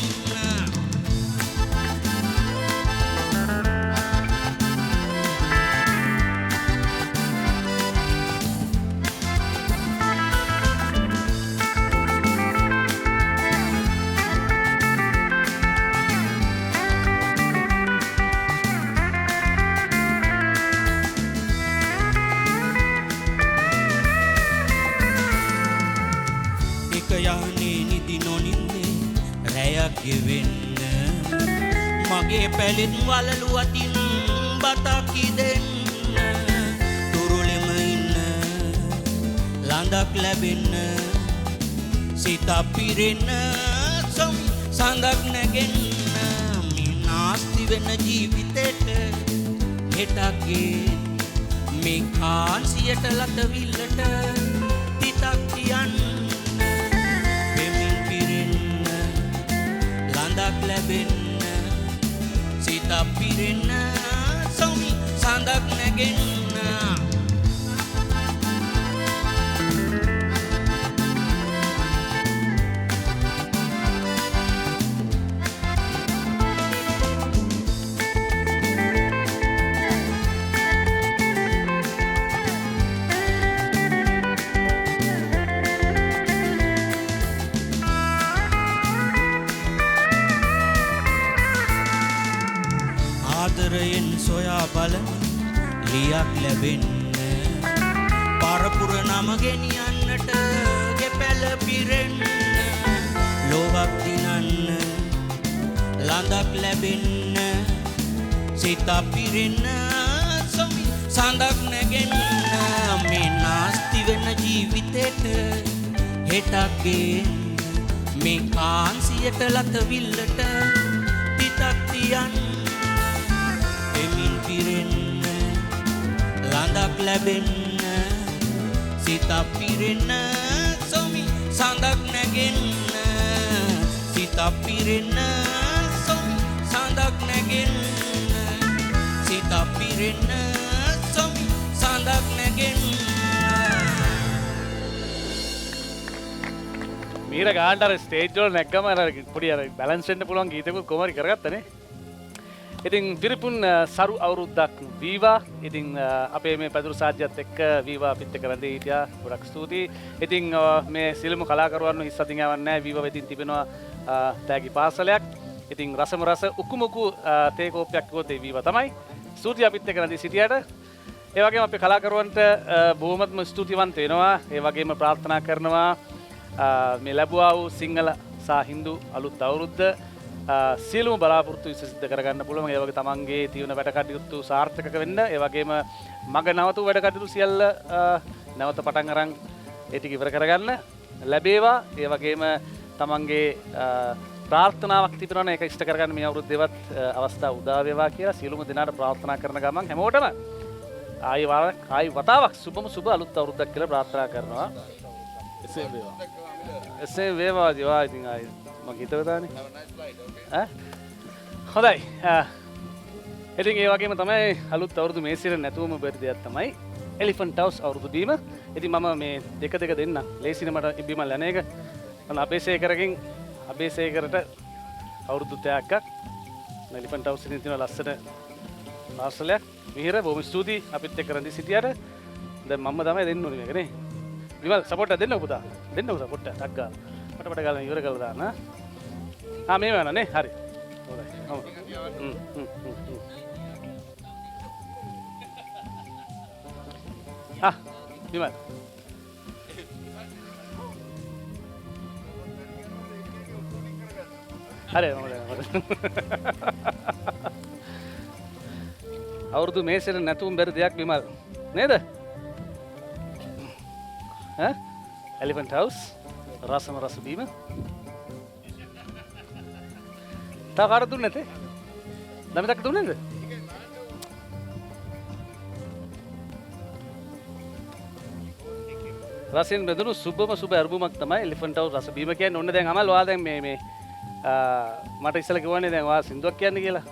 යහනේ නිදි නොනින්නේ රැයක් ගෙවෙන්න මගේ පැලින් වලලු අතින් බතක් ඉදෙන්න තුරුලෙම ඉන්න ළඳක් ලැබෙන්න සිත පිරෙන්න සොමි සඳක් නැගෙන්න මේ නාස්ති වෙන ජීවිතේට හෙටක් මේ කාන්සියට ලතවිල්ලට තිතක් තියන්න සඳක් ලැබෙන්න සිත පිරෙන්න සොමි සඳක් නැගෙන්න ආදරයෙන් සොයා බලන ලියක් ලැබෙන්න පරපුර නම ගෙනියන්නට ගෙපැල පිරෙන්න ලෝවක් දිනන්න ළඳක් ලැබෙන්න සිත පිරෙන්න සොමි සඳක් නැගෙන්න මේ නාස්ති වෙන ජීවිතේට හෙටක් මේ කාන්සියට ලතවිල්ලට තිතක් තියන්න පිරෙන්න ළඳක් ලැබෙන්න සිත පිරෙන්න සොමි සඳක් නැගෙන්න සිත පිරෙන්න සොමි සඳක් නැගෙන්න සිත පිරෙන්න සොමි සඳක් නැගෙන්න මීර ගාන්ට අර ස්ටේජ් වල නැග්ගම අර පොඩි අර බැලන්ස් වෙන්න පුළුවන් ගීතකුත් කොහොමරි කරගත්තනේ. ඉතින් පිරිපුන් සරු අවුරුද්දක් වීවා. ඉතින් අපේ මේ පැදුරු සාජ්‍යත් එක්ක වීවා අපිත් එක්ක රැඳී හිටියා. ගොඩක් ස්තුතියි. ඉතින් මේ සියලුම කලාකරුවන්ව හිස් අතින් යවන්නේ නැහැ. වීවා වෙතින් තිබෙනවා තෑගි පාසලයක්. ඉතින් රසම රස උකුමුකු තේ කෝප්පයක් ගොත වීවා තමයි. ස්තුතියි අපිත් එක්ක රැඳී සිටියට. ඒ වගේම අපේ කලාකරුවන්ට බොහොමත්ම ස්තුතිවන්ත වෙනවා. ඒ වගේම ප්‍රාර්ථනා කරනවා මේ ලැබුවා වූ සිංහල සහ හින්දු අලුත් අවුරුද්ද සියලුම බලාපොරොත්තු සිද්ධ කරගන්න පුළුවන්. ඒ වගේ තමන්ගේ තියෙන වැඩ කටයුතු සාර්ථක වෙන්න, ඒ වගේම මග නවතු වැඩ කටයුතු සියල්ල නැවත පටන් අරන් ඒ ටික ඉවර කරගන්න ලැබේවා. ඒ වගේම තමන්ගේ ප්‍රාර්ථනාවක් තිබෙනවා නම් ඒක ඉෂ්ට කරගන්න මේ අවුරුද්දේවත් අවස්ථාව උදා වේවා කියලා සියලුම දෙනාට ප්‍රාර්ථනා කරන ගමන් හැමෝටම ආයි වතාවක් සුබම සුබ අලුත් අවුරුද්දක් කියලා ප්‍රාර්ථනා කරනවා. එසේ වේවා. එසේ වේවා ජීවා. ඉතින් ආයි මම හිතුවා තානේ. හොඳයි. ඉතින් ඒ වගේම තමයි අලුත් අවුරුදු මේසිර නැතුවම බැරි දෙයක් තමයි එලිෆන්ට් හවුස් අවුරුදු බීම. ඉතින් මම මේ දෙක දෙන්න ලේසින මට ඉබ්බිමල් යන එක. මම අබේසේකරගෙන් අබේසේකරට අවුරුදු තෑග්ගක් එලිෆන්ට් හවුස් එකේ තියෙන ලස්සන පාර්සලයක්. මිහිර බොහොම ස්තුතියි අපිත් එක්ක රැඳී සිටියට. දැන් මම තමයි දෙන්න ඕනේ මේක නේ. විමල් සපෝට් එක දෙන්නකො පුතා. දෙන්නකො සපෝට් එක ටක් ගාලා. මට ගාලා ඉවර කරලා දාන්න. මේ වෙනවා නේ. හරි. විමල්. හරි අවුරුදු මේසෙට නැතුම් බැරි දෙයක් විමල් නේද? එලිෆන්ට් හවුස් රසම රස බීම. තව කාටද දුන්නේ නැතේ? ළමයිට දුන්නේ නැද්ද? රසෙන් බෙදුණු සුබම සුබ ඇල්බමක් තමයි එලිෆන්ට් හවුස් රස බීම කියන්නේ. ඔන්න දැන් අමල් ඔයා දැන් මේ මට ඉස්සෙල්ලා කිව්වනේ දැන් ඔයා සින්දුවක් කියන්නේ කියලා.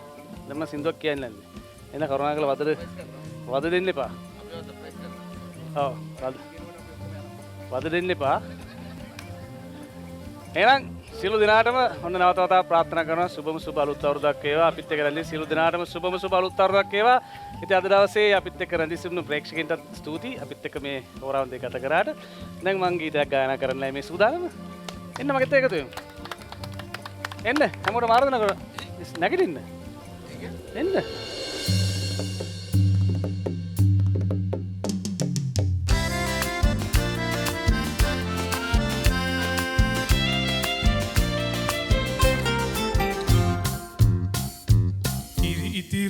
දැන් මම සින්දුවක් කියන්නේ නැහැ. එන්න කරුණාකරලා වද දෙන්න එපා. ඔව් වද දෙන්න එපා. එහෙනම් සියලු දිනාටම ඔන්න නැවත වතාවක් ප්‍රාර්ථනා කරනවා සුබම සුබ අලුත් අවුරුද්දක් වේවා. අපිත් එක්ක රැඳී සියලු දිනාටම සුබම සුබ අලුත් අවුරුද්දක් වේවා. ඉතින් අද දවසේ අපිත් එක්ක රැඳී සිටින ප්‍රේක්ෂකයන්ටත් ස්තුතියි. අපිත් එක්ක මේ හෝරාවන් දෙක ගත කරාට. දැන් මම ගීතයක් ගායනා කරන්නයි මේ සූදානම. එන්න මගෙත් එකතු වෙමු. එන්න හැමෝටම ආරාධනා කරා. නැගිටින්න. එන්න.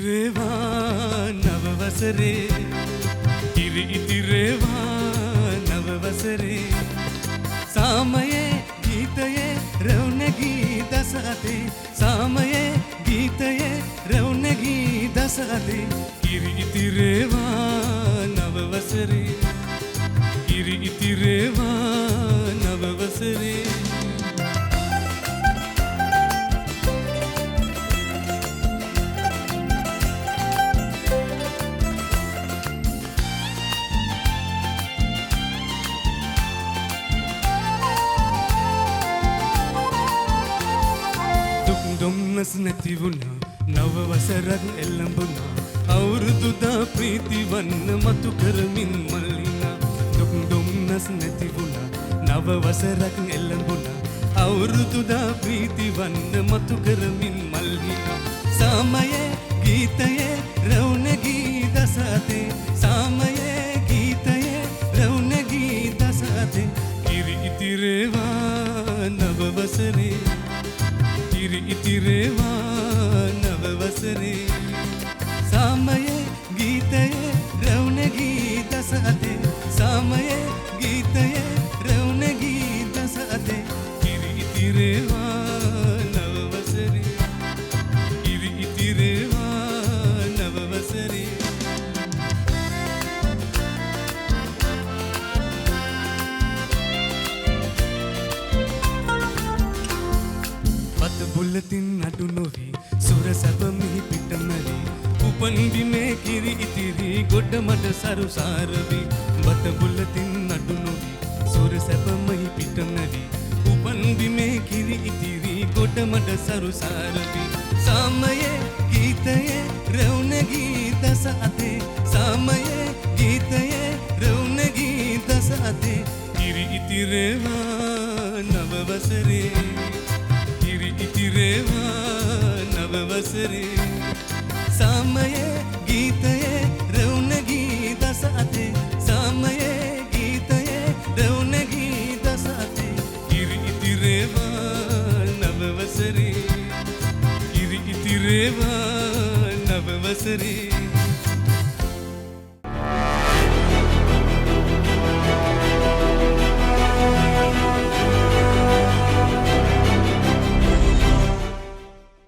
ඉතිරේවා නව වසරේ ඉරි ඉතිරේවා නව වසරේ සාමයේ ගීතයේ රවුනගී දසතේ සාමයේ ගීතයේ රවුනගී දසතේ ඉරි ඉතිරේවා නව වසරේ ඉරි ඉතිරේවා නව වසරේ දුම්නස් නැති වුණා නව වසරක් එළඹුණා අවුරුදුදා ප්‍රීති වන්න මතු කරමින් මල්ලිනා දුම්නස් නැති වුණා නව වසරක් එළඹුණා අවුරුදුදා ප්‍රීති වන්න මතු කරමින් මල්ලිනා සාමයේ ගීතයේ රවුනගී දසතේ සාමයේ ගීතයේ රවුනගී දසතේ ඉරි ඉතිරේවා නව වසරේ ඉරි ඉතිරේවා නව වසරේ සාමයේ ගීතයේ රවුනගී දසතේ සාමයේ ගීතයේ රවුනගී දසතේ ඉරි ඉතිරේවා නව වසරේ ඉරි ඉතිරේවා නව වසරේ බුලතින් අඩු නොවී සුර සැප මිහි පිටමරි උපන් බිමේ කිරි ඉතිරි ගොඩ මඩ සරුසාරවි බත බුලතින් අඩු නොවී සුර සැප මිහි පිටමරි උපන් බිමේ කිරි ඉතිරි ගොඩ මඩ සරුසාරවි සාමයේ ගීතයේ රවුනගී දස අතේ සාමයේ ගීතයේ රවුනගී දස අතේ කිරි ඉතිරේවා නව වසරේ ඉතිරේවා නව වසරේ සාමයේ ගීතයේ රවුනගී දස අතේ සාමයේ ගීතයේ රවුනගී දස අතේ ඉරි ඉතිරේවා නව වසරේ ඉරි ඉතිරේවා නව වසරේ